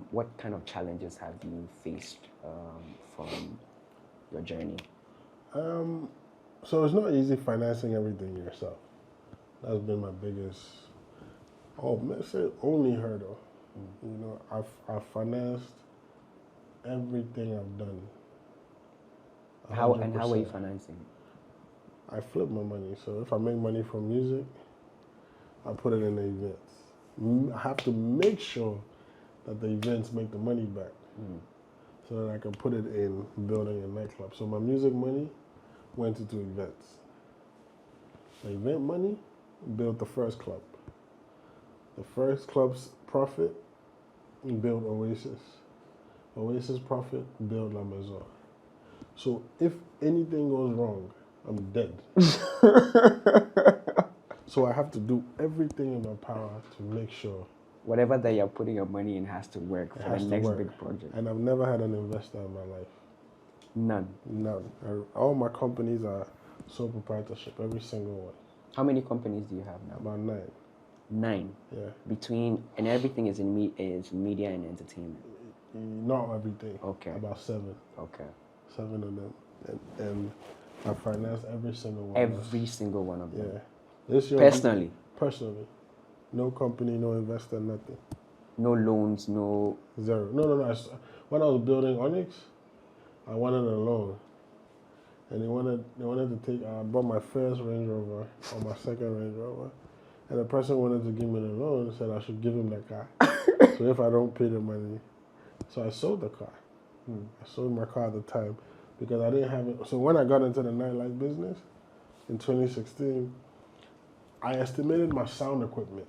What kind of challenges have you faced from your journey? So it's not easy financing everything yourself. That's been my biggest, only hurdle. You know, I've financed everything I've done. How are you 100%. financing? I flip my money. So if I make money from music, I put it in the events. I have to make sure that the events make the money back, so that I can put it in building a nightclub. So my music money went into events. The event money built the first club. The first club's profit built Oasis. Oasis profit built La Maison. So if anything goes wrong, I'm dead. So I have to do everything in my power to make sure Whatever that you're putting your money in has to work for the next big project. And I've never had an investor in my life. None. All my companies are sole proprietorship, every single one. How many companies do you have now? About 9. 9. Yeah. And everything is is media and entertainment. Not everything. Okay. About 7. Okay. 7 of them, and I financed every single one. Every single one of them. Yeah. This year. Personally. No company, no investor, nothing. No loans, no. 0. No. When I was building Onyx, I wanted a loan, and they wanted to take. I bought my first Range Rover or my second Range Rover, and the person wanted to give me the loan and said I should give him the car. So if I don't pay the money, so I sold the car. I sold my car at the time because I didn't have it. So when I got into the nightlife business in 2016, I estimated my sound equipment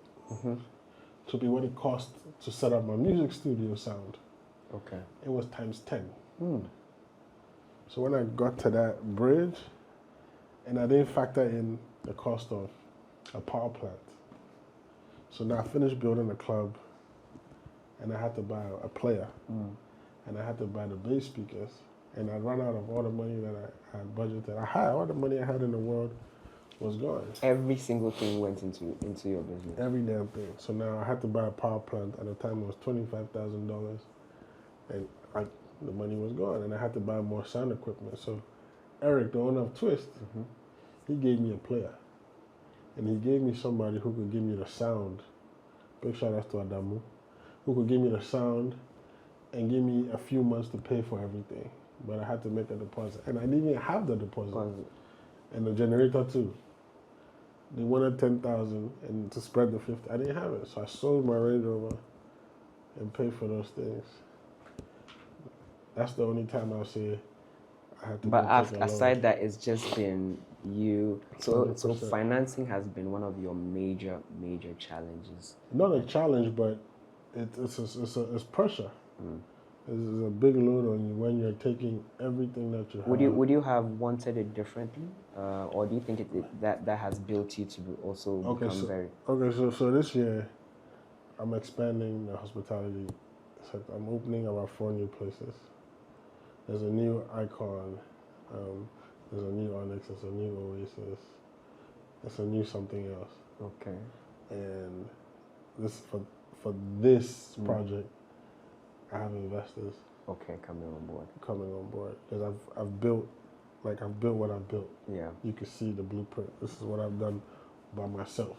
to be what it cost to set up my music studio sound. Okay. It was times 10. So when I got to that bridge, and I didn't factor in the cost of a power plant. So now I finished building the club, and I had to buy a player, and I had to buy the bass speakers, and I ran out of all the money that I had budgeted. All the money I had in the world was gone. Every single thing went into your business. Every damn thing. So now I had to buy a power plant. At the time, it was $25,000, and the money was gone, and I had to buy more sound equipment. So Eric, the owner of Twist, he gave me a player, and he gave me somebody who could give me the sound. Big shout out to Adamu, who could give me the sound and give me a few months to pay for everything. But I had to make a deposit, and I didn't even have the deposit, and the generator too. They wanted 10,000, and to spread the 50, I didn't have it. So I sold my Range Rover and paid for those things. That's the only time I'll say I had to But go take a loan. aside that, it's just been you. So 100%. financing has been one of your major challenges. Not a challenge, but it's pressure. It's a big load on you when you're taking everything that you have. Would you have wanted it differently, or do you think that has built you to also become very? Okay, so this year, I'm expanding the hospitality sector. I'm opening about 4 new places. There's a new Icon, there's a new Onyx, there's a new Oasis, there's a new something else. Okay. And this for this project, I have investors. Okay, coming on board. Because I've built what I've built. Yeah. You can see the blueprint. This is what I've done by myself.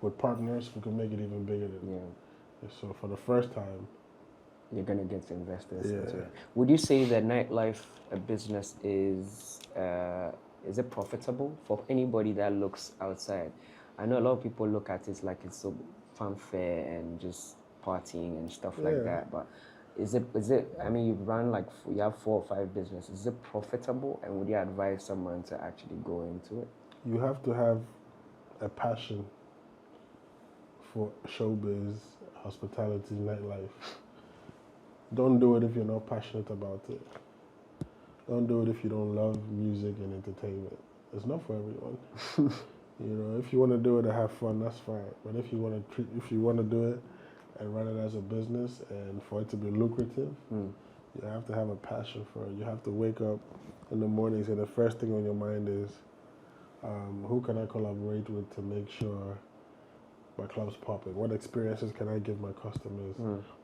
With partners, we can make it even bigger than Yeah. So for the first time, you're gonna get investors. Yeah. Into it. Would you say that nightlife business is it profitable for anybody that looks outside? I know a lot of people look at it like it's so fanfare and just partying and stuff like that, but is it? I mean, you have 4 or 5 businesses. Is it profitable? And would you advise someone to actually go into it? You have to have a passion for showbiz, hospitality, nightlife. Don't do it if you're not passionate about it. Don't do it if you don't love music and entertainment. It's not for everyone. If you want to do it to have fun, that's fine. But if you want to do it and run it as a business and for it to be lucrative, you have to have a passion for it. You have to wake up in the mornings and the first thing on your mind is, who can I collaborate with to make sure my club's popping? What experiences can I give my customers?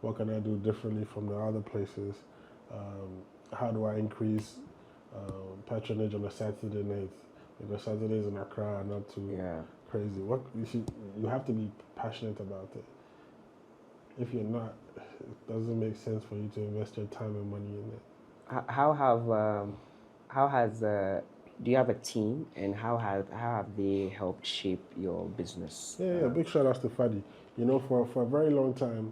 What can I do differently from the other places? How do I increase patronage on a Saturday night? Because Saturdays in Accra are not too crazy. You have to be passionate about it. If you're not, it doesn't make sense for you to invest your time and money in it. Do you have a team, and how have they helped shape your business? Yeah, big shout out to Fadi. For a very long time,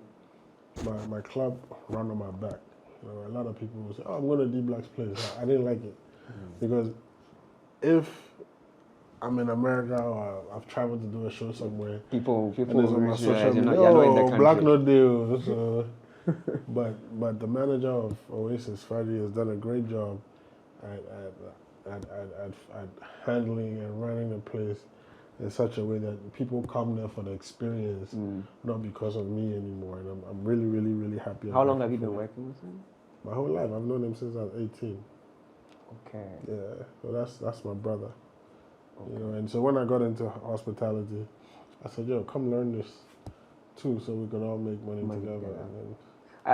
my club ran on my back. A lot of people would say, "Oh, I'm going to D Black's place." I didn't like it because if I'm in America or I've traveled to do a show somewhere, people and it's on my social media, you're not in the country. Black no deal. So, but the manager of Oasis, Fadi, has done a great job at handling and running the place in such a way that people come there for the experience, not because of me anymore. And I'm really, really, really happy. How long have you been working with him? My whole life. I've known him since I was 18. Okay. Yeah, so that's my brother. Okay. And so when I got into hospitality, I said, "Yo, come learn this too, so we can all make money together."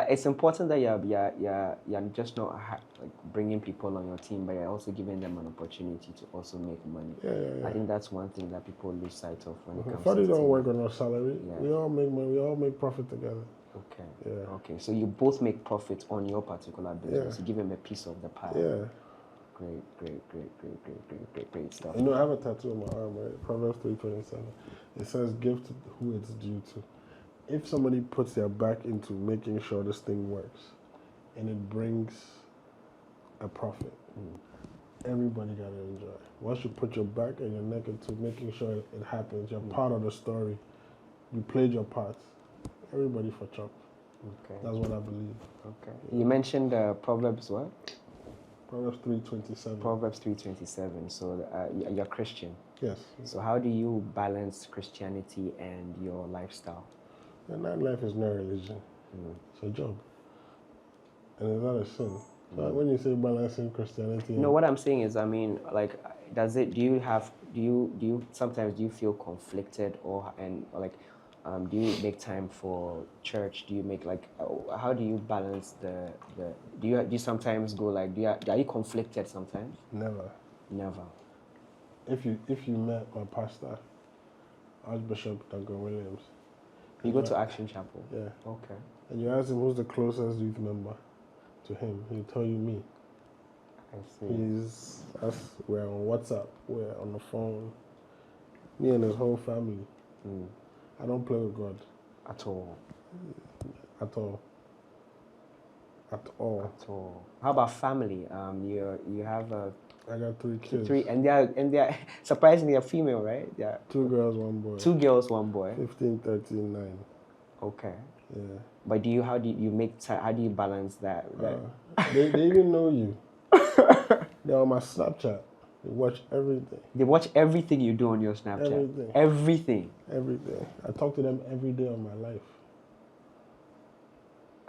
It's important that you're just not bringing people on your team, but you're also giving them an opportunity to also make money. Yeah. I think that's one thing that people lose sight of when it comes Fadi to don't work on our salary. Yeah. We all make money. We all make profit together. Okay. Yeah. Okay. So you both make profit on your particular business. You give them a piece of the pie. Yeah. Great stuff. I have a tattoo on my arm, right? Proverbs 3:27. It says, "Give to who it's due to." If somebody puts their back into making sure this thing works, and it brings a profit, everybody gotta enjoy. Once you put your back and your neck into making sure it happens, you're part of the story. You played your part. Everybody for chop. Okay. That's what I believe. Okay. You mentioned Proverbs what? Proverbs 3:27. Proverbs 3:27. So you're Christian. Yes. So how do you balance Christianity and your lifestyle? And nightlife is not religion. It's a job. And it's not a sin. So when you say balancing Christianity... No, what I'm saying is, I mean, do you sometimes feel conflicted do you make time for church? Do you make how do you balance do you sometimes go are you conflicted sometimes? Never. If you met my pastor, Archbishop Duncan Williams. You go to Action Chapel? Yeah. Okay. And you ask him who's the closest youth member to him, he'll tell you me. I see. We're on WhatsApp, we're on the phone. Me and his whole family. I don't play with God. At all? At all. at all. So, how about family? You have I got 3 kids. three, and they are surprisingly a female, right? Yeah. 2 girls, 1 boy. 2 girls, 1 boy. 15, 13, 9. Okay. Yeah. But how do you make time? How do you balance that? They even know you. They're on my Snapchat. They watch everything. They watch everything you do on your Snapchat. Everything. Everything. Everything. I talk to them every day of my life.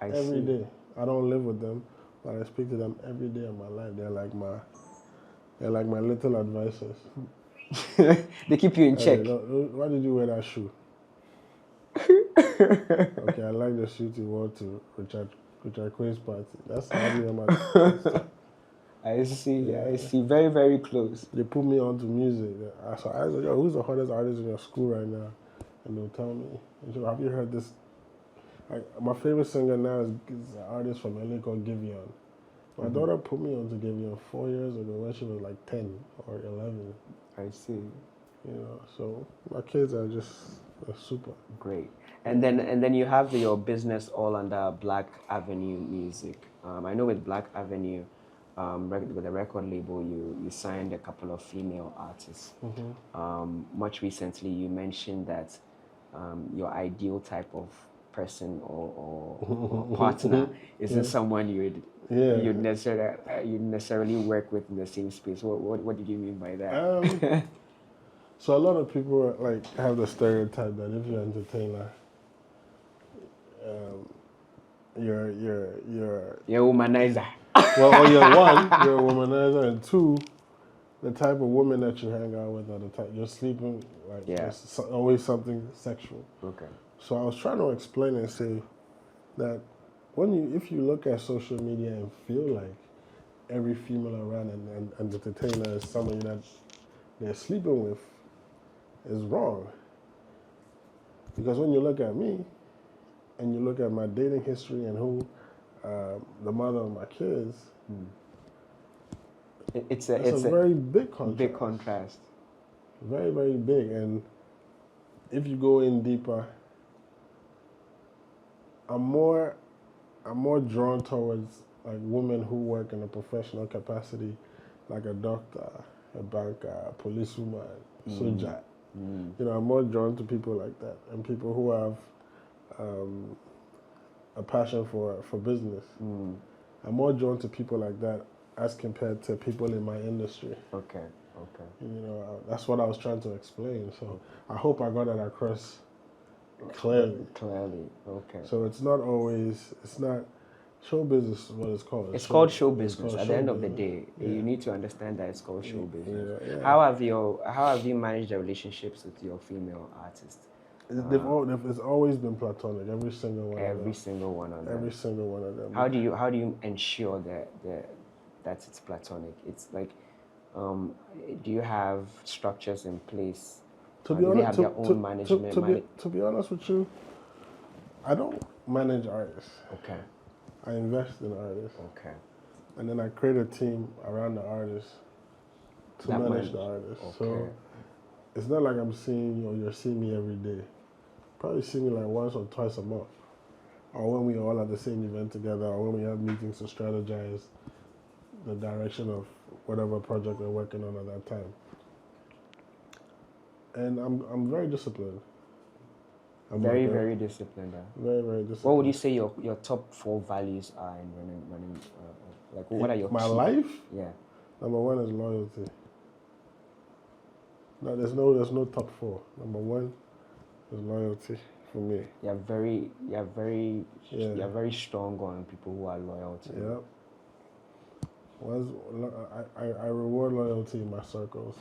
Every see. day. I don't live with them, but I speak to them every day of my life. They're like my little advisors. They keep you in check. Why did you wear that shoe? Okay, I like the shoe you wore to Richard Quay's party. That's how I am. I see. I see. Very, very close. They put me onto music. So I was like, yo, who's the hottest artist in your school right now? And they'll tell me, have you heard this? My favorite singer now is an artist from LA called Giveon. My daughter put me onto Giveon 4 years ago when she was like 10 or 11. I see. So my kids are just super. Great. And then you have your business all under Black Avenue Music. I know with Black Avenue, with the record label, you signed a couple of female artists. Much recently, you mentioned that your ideal type of person or partner isn't someone you'd necessarily work with in the same space. What did you mean by that? So a lot of people have the stereotype that if you're an entertainer, you're a womanizer. Well, you're a womanizer, and 2, the type of woman that you hang out with, or the type you're sleeping there's always something sexual. Okay. So I was trying to explain and say that if you look at social media and feel like every female around and entertainer is somebody that they're sleeping with, is wrong. Because when you look at me and you look at my dating history and who the mother of my kids, it's a very big contrast. Big contrast. Very, very big. And if you go in deeper, I'm more drawn towards women who work in a professional capacity, like a doctor, a banker, a policewoman, soldier. I'm more drawn to people like that, and people who have a passion for business. I'm more drawn to people like that as compared to people in my industry. Okay. That's what I was trying to explain. So I hope I got that across clearly. Okay. So it's not show business is what it's called. It's called show business. At the end of the day, you need to understand that it's called show business. Yeah. How have you managed the relationships with your female artists? It's always been platonic. Every single one of them. Every single one of them. How do you ensure that it's platonic? It's like, do you have structures in place? To be honest, they have their own management? To be honest with you, I don't manage artists. Okay. I invest in artists. Okay. And then I create a team around the artist to manage the artist. Okay. So it's not like I'm seeing you or you're seeing me every day. Probably see me like once or twice a month. Or when we are all at the same event together, or when we have meetings to strategize the direction of whatever project we're working on at that time. And I'm very disciplined. Very, very disciplined. Very, very disciplined. What would you say your top 4 values are in running? What are your my key? life? Yeah. Number 1 is loyalty. No, there's no top 4. Number 1 is loyalty for me. You're very strong on people who are loyal to you. Yeah. I reward loyalty in my circles.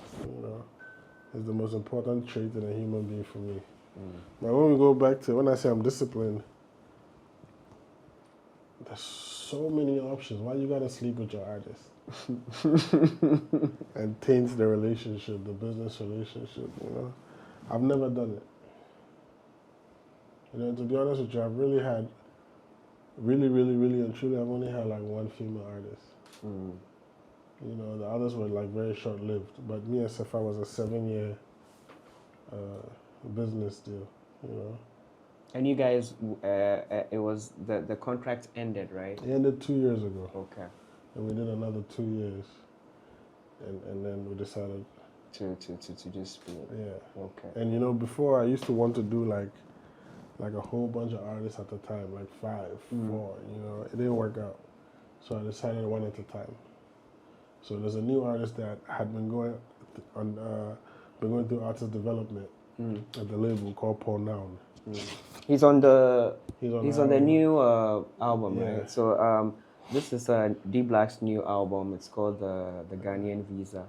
It's the most important trait in a human being for me. Now, when we go back to when I say I'm disciplined, there's so many options. Why you gotta sleep with your artist and taint the relationship, the business relationship? I've never done it. To be honest with you, I've really had, really and truly, I've only had like 1 female artist. The others were like very short-lived. But me and Safa was a 7-year business deal. And you guys, it was the contract ended, right? It ended 2 years ago, Okay. and we did another 2 years, and then we decided, To just split. yeah. Okay. And you know, before I used to want to do like a whole bunch of artists at the time, like 5, 4. You know, it didn't work out, so I decided one at a time. So there's a new artist that had been going through artist development at the label called Paul Noun. He's on the He's on the album. new album, Yeah. right? So this is D Black's new album. It's called the Ghanaian Visa.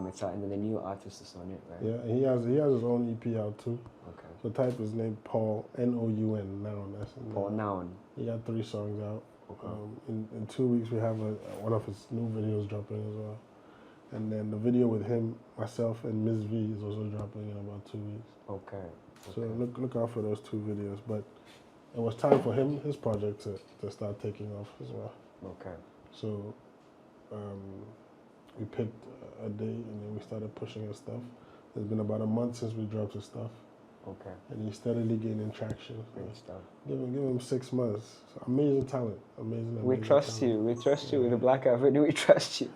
It's out, and then the new artist is on it, right? Yeah, he has his own EP out too. Okay. So type his name Paul Noun Noun. That's his Paul name. Noun. He got 3 songs out. Okay. In 2 weeks we have one of his new videos dropping as well, and then the video with him, myself, and Ms. V is also dropping in about 2 weeks. Okay. So look out for those 2 videos. But it was time for his project to start taking off as well. Okay. So we picked a day and then we started pushing his stuff. It's been about a month since we dropped his stuff. Okay. And he's steadily gaining traction. Great stuff. Give him 6 months. So amazing talent. Amazing. We trust talent. you. We trust you with the Black Avenue. We trust you.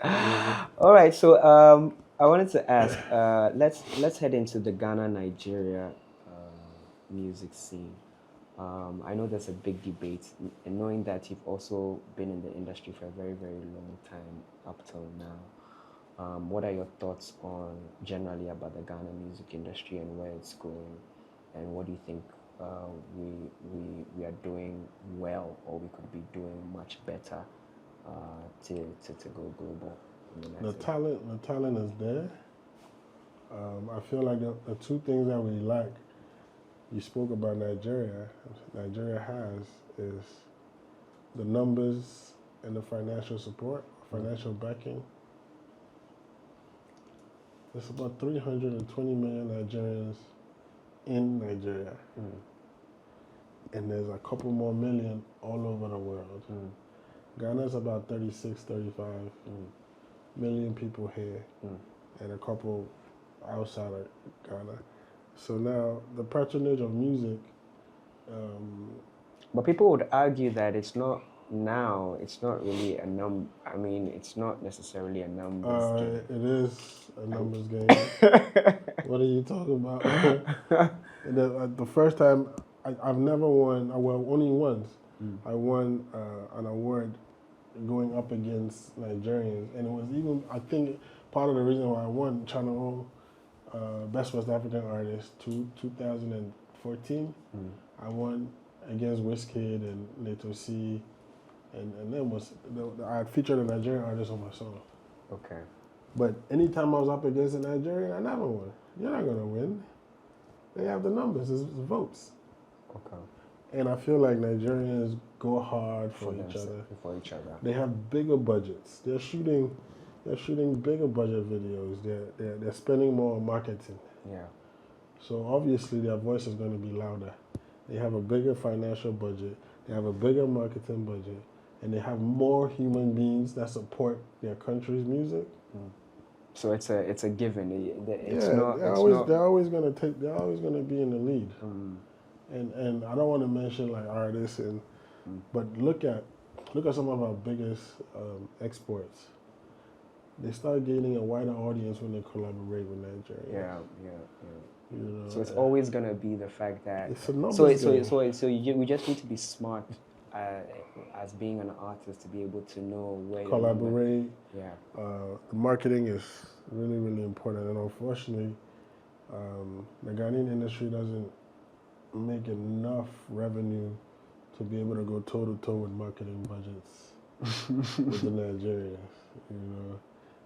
All right. So I wanted to ask. Let's head into the Ghana Nigeria music scene. I know there's a big debate, and knowing that you've also been in the industry for a very, very long time up till now, what are your thoughts on generally about the Ghana music industry and where it's going, and what do you think we are doing well, or we could be doing much better to go global? The talent is there. I feel like the 2 things that we lack. You spoke about Nigeria. Nigeria has is the numbers and the financial support, financial backing. There's about 320 million Nigerians in Nigeria, and there's a couple more million all over the world. Ghana's about 36, 35 million people here, and a couple outside of Ghana. So now the patronage of music. But people would argue that it's not now. It's not really a number. I mean, it's not necessarily a numbers game. It is a numbers game. What are you talking about? The first time I've never won. Well, only once. I won an award going up against Nigerians, and it was even, I think, part of the reason why I won Channel Best West African Artist 2014. I won against Wizkid and Nato C, and then I had featured a Nigerian artist on my song. Okay. But anytime I was up against a Nigerian, I never won. You're not gonna win. They have the numbers, it's votes. Okay. And I feel like Nigerians go hard for each other. They have bigger budgets. They're shooting bigger budget videos. They're spending more on marketing. Yeah. So obviously their voice is going to be louder. They have a bigger financial budget. They have a bigger marketing budget, and they have more human beings that support their country's music. So it's a given. They're always going to be in the lead. And I don't want to mention like artists but look at some of our biggest exports. They start gaining a wider audience when they collaborate with Nigeria. Yeah. You know, So it's always gonna be the fact that it's a numbers game. we just need to be smart as being an artist to be able to know where collaborate. Yeah. The marketing is really, really important, and unfortunately, the Ghanaian industry doesn't make enough revenue to be able to go toe to toe with marketing budgets with the Nigerians. You know,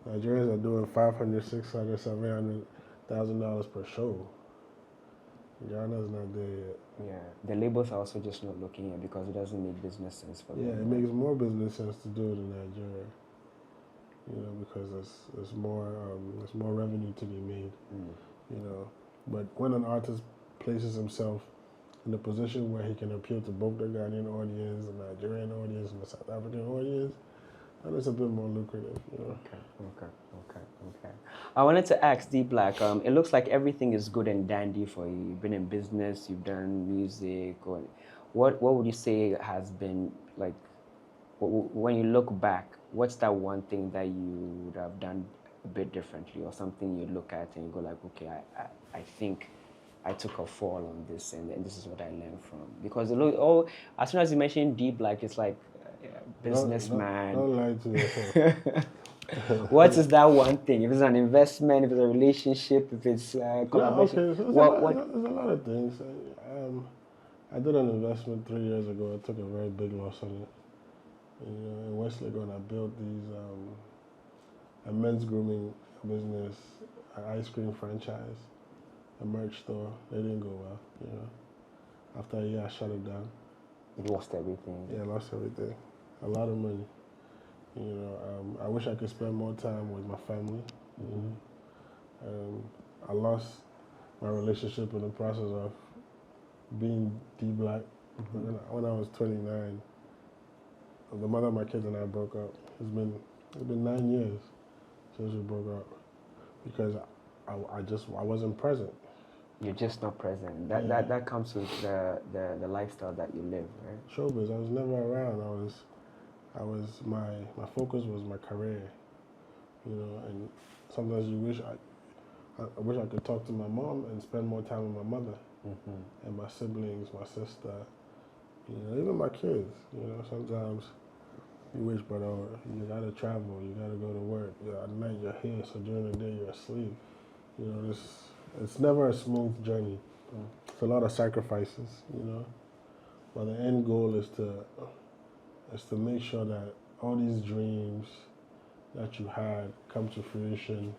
Nigerians are doing $500,000, $600,000, $700,000 per show. Ghana's not there yet. Yeah, the labels are also just not looking at because it doesn't make business sense for them. Yeah, it makes more business sense to do it in Nigeria. You know, because there's more revenue to be made. You know, but when an artist places himself in a position where he can appeal to both the Ghanaian audience, the Nigerian audience, and the South African audience, and it's a bit more lucrative, you know. Okay. I wanted to ask D Black. It looks like everything is good and dandy for you. You've been in business, you've done music. Or what would you say has been like when you look back? What's that one thing that you would have done a bit differently, or something you look at and you go like, okay, I think I took a fall on this, and this is what I learned from. Because as soon as you mention D Black, it's like businessman. Don't lie to yourself. What is that one thing? If it's an investment, if it's a relationship, if it's collaboration, okay. So there's a lot of things. I did an investment 3 years ago. I took a very big loss on it. You know, in Westlake, when I built these a men's grooming business, an ice cream franchise, a merch store. They didn't go well. You know, after a year, I shut it down. You lost everything. Yeah, I lost everything. A lot of money. You know, I wish I could spend more time with my family. You know? I lost my relationship in the process of being D Black. When I was 29, the mother of my kids and I broke up. It's been 9 years since we broke up because I wasn't present. You're just not present. That comes with the lifestyle that you live, right? Showbiz. I was never around. My focus was my career, you know. And sometimes you wish I wish I could talk to my mom and spend more time with my mother and my siblings, my sister, you know, even my kids. You know, sometimes you wish, but you gotta travel, you gotta go to work. At night you're here, so during the day you're asleep. You know, it's never a smooth journey. It's a lot of sacrifices, you know. But the end goal is to make sure that all these dreams that you had come to fruition,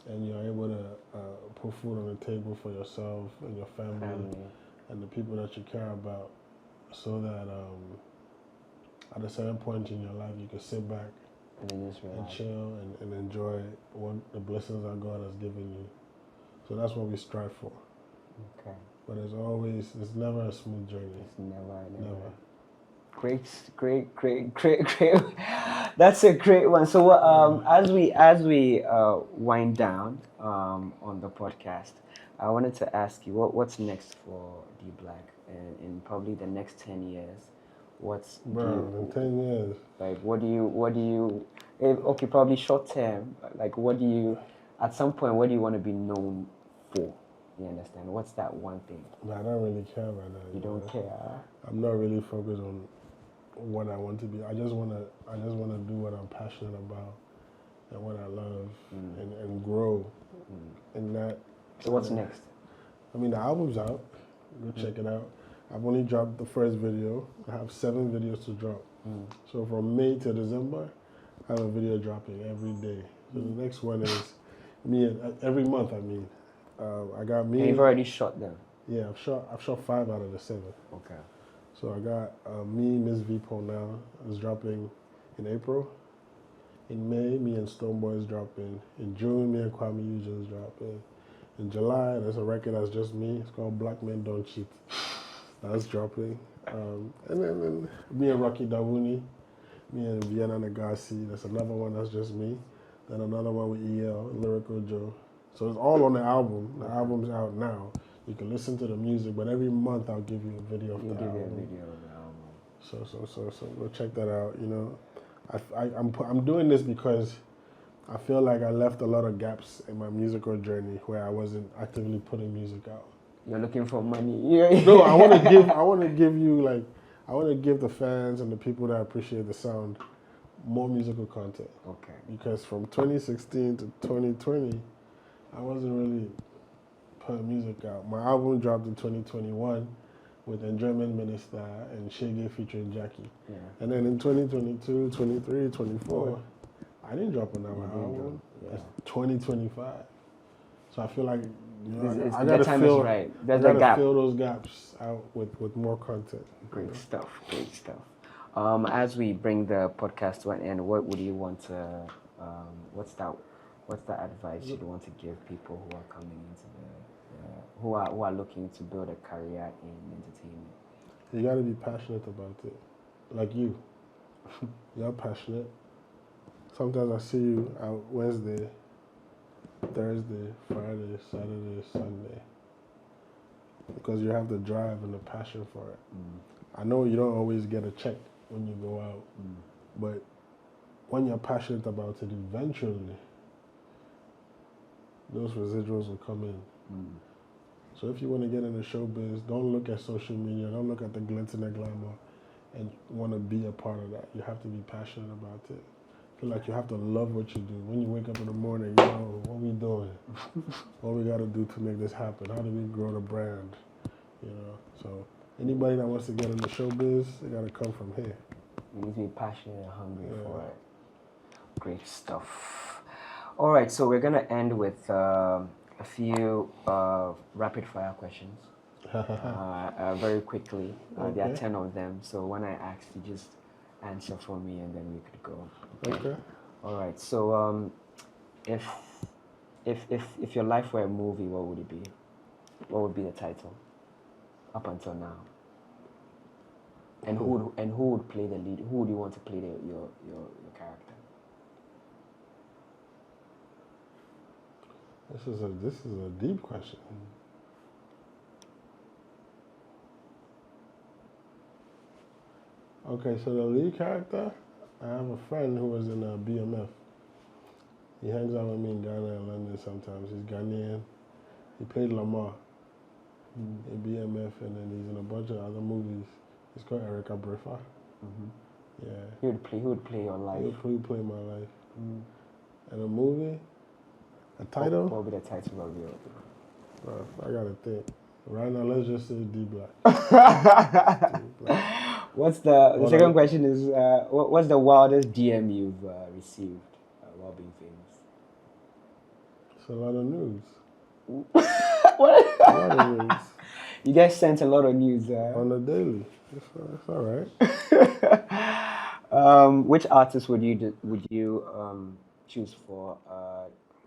and you're able to put food on the table for yourself and your family and the people that you care about, so that at a certain point in your life you can sit back and chill and enjoy what the blessings that God has given you. So that's what we strive for. Okay. But it's never a smooth journey. It's never. Never. Great. That's a great one. So as we wind down on the podcast, I wanted to ask you what's next for D Black in probably the next 10 years. In 10 years. Like what do you okay, probably short term, like at some point what do you want to be known for? You understand? What's that one thing? I don't really care right now. You don't care? I'm not really focused on what I want to be. I just wanna do what I'm passionate about and what I love and grow in that. So what's next? I mean, the album's out. Go check it out. I've only dropped the first video. I have 7 videos to drop. So from May to December, I have a video dropping every day. So the next one is me every month. I mean, I got me. And you've already shot them. Yeah, I've shot 5 out of the 7. Okay. So I got me, Miss Vipo now is dropping in April. In May, me and Stoneboy is dropping. In June, me and Kwame Eugene is dropping. In July, there's a record that's just me. It's called Black Men Don't Cheat. That's dropping. And then me and Rocky Dawuni, me and Vienna Nagasi. There's another one that's just me. Then another one with EL, Lyrical Joe. So it's all on the album. The album's out now. You can listen to the music, but every month I'll give you a video of the album. You a video of the album. So go check that out. You know, I'm doing this because I feel like I left a lot of gaps in my musical journey where I wasn't actively putting music out. You're looking for money. No, I want to give the fans and the people that appreciate the sound more musical content. Okay. Because from 2016 to 2020, I wasn't really putting music out. My album dropped in 2021 with Enjoyment Minister and Shege featuring Jackie. Yeah. And then in 2022, 23, 24, I didn't drop another album. It's 2025. So I feel like I gotta fill those gaps out with more content. Great stuff. As we bring the podcast to an end, what would you want to? What's that advice you'd want to give people who are coming into who are looking to build a career in entertainment? You got to be passionate about it, like you. You're passionate. Sometimes I see you out Wednesday, Thursday, Friday, Saturday, Sunday. Because you have the drive and the passion for it. I know you don't always get a check when you go out, but when you're passionate about it, eventually those residuals will come in. So if you want to get into showbiz, don't look at social media, don't look at the glitz and the glamour, and want to be a part of that. You have to be passionate about it. I feel like you have to love what you do. When you wake up in the morning, what we doing? What we got to do to make this happen? How do we grow the brand? So anybody that wants to get into showbiz, they got to come from here. You need to be passionate and hungry for it. Great stuff. All right, so we're gonna end with a few rapid fire questions. Very quickly. There are 10 of them. So when I ask, you just answer for me, and then we could go. Okay. All right. So if your life were a movie, what would it be? What would be the title? Up until now. And who would play the lead? Who would you want to play your character? This is a deep question. Okay, so the lead character, I have a friend who was in BMF. He hangs out with me in Ghana and London sometimes. He's Ghanaian. He played Lamar in BMF, and then he's in a bunch of other movies. He's called Erica Briffa. Yeah. He would play your life. He would play my life. And a movie, a title. What would be the title of your? I gotta think. Right now, let's just say D Black. What's the second question is what's the wildest DM you've received while being famous? It's a lot of news. What? A lot of news. You guys sent a lot of news. On the daily. It's all right. Which artist would you choose for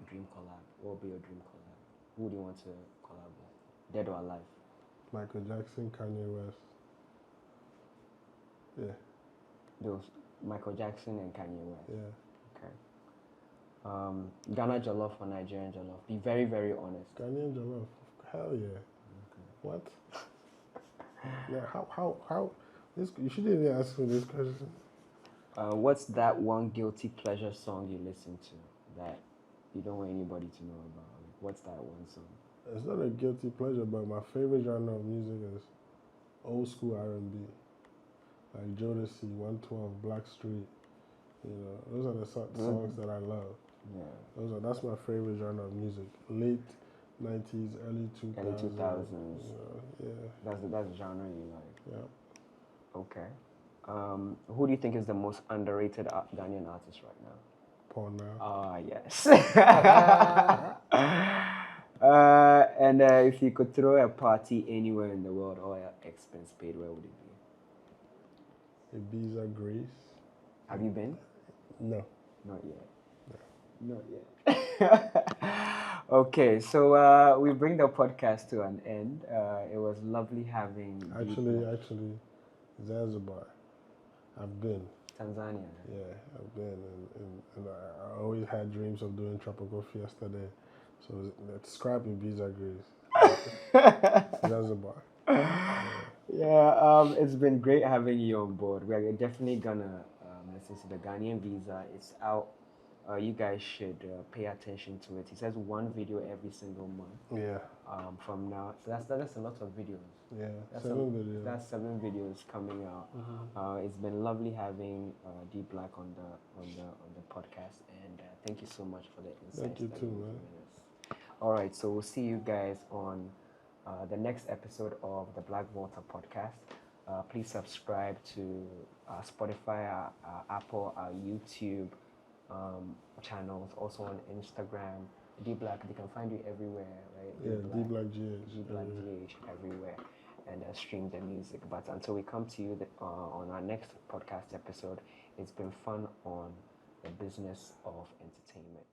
dream collab? What would be your dream collab? Who would you want to collab with? Dead or alive? Michael Jackson, Kanye West. Yeah. Those Michael Jackson and Kanye West. Yeah. Okay. Ghana jollof or Nigerian jollof? Be very, very honest. Ghanaian jollof. Hell yeah. Okay. What? Yeah, how this, you shouldn't even ask me this question. What's that one guilty pleasure song you listen to that you don't want anybody to know about? Like, what's that one song? It's not a guilty pleasure, but my favorite genre of music is old school R&B. Like Jodeci, 112, Blackstreet. Those are the songs that I love. Yeah. That's my favorite genre of music. Late 90s, early 2000s. Early 2000s. Yeah. That's the genre you like. Yeah. Okay. Who do you think is the most underrated Ghanaian artist right now? Paul now. Ah, yes. And if you could throw a party anywhere in the world, all expense paid, where would it be? Ibiza, Greece. Have you been? No. Not yet. No. Not yet. Okay, so we bring the podcast to an end. It was lovely having. Actually, Zanzibar. I've been. Tanzania. Yeah, I've been, and I always had dreams of doing Tropical Fiesta there. So it's scrap Ibiza, Greece. Zanzibar. Yeah, it's been great having you on board. We're definitely gonna listen to the Ghanaian visa. It's out. You guys should pay attention to it. It says one video every single month. Yeah. From now, so that's a lot of videos. Yeah. That's 7 videos. That's 7 videos coming out. It's been lovely having D Black on the podcast, and thank you so much for the insights. Thank you too, man. All right, so we'll see you guys on the next episode of the Black Water podcast. Please subscribe to our Spotify, our Apple, our YouTube channels, also on Instagram. D Black, they can find you everywhere, right? Yeah, D Black GH. D Black GH everywhere, and stream the music. But until we come to you on our next podcast episode, it's been fun on the business of entertainment.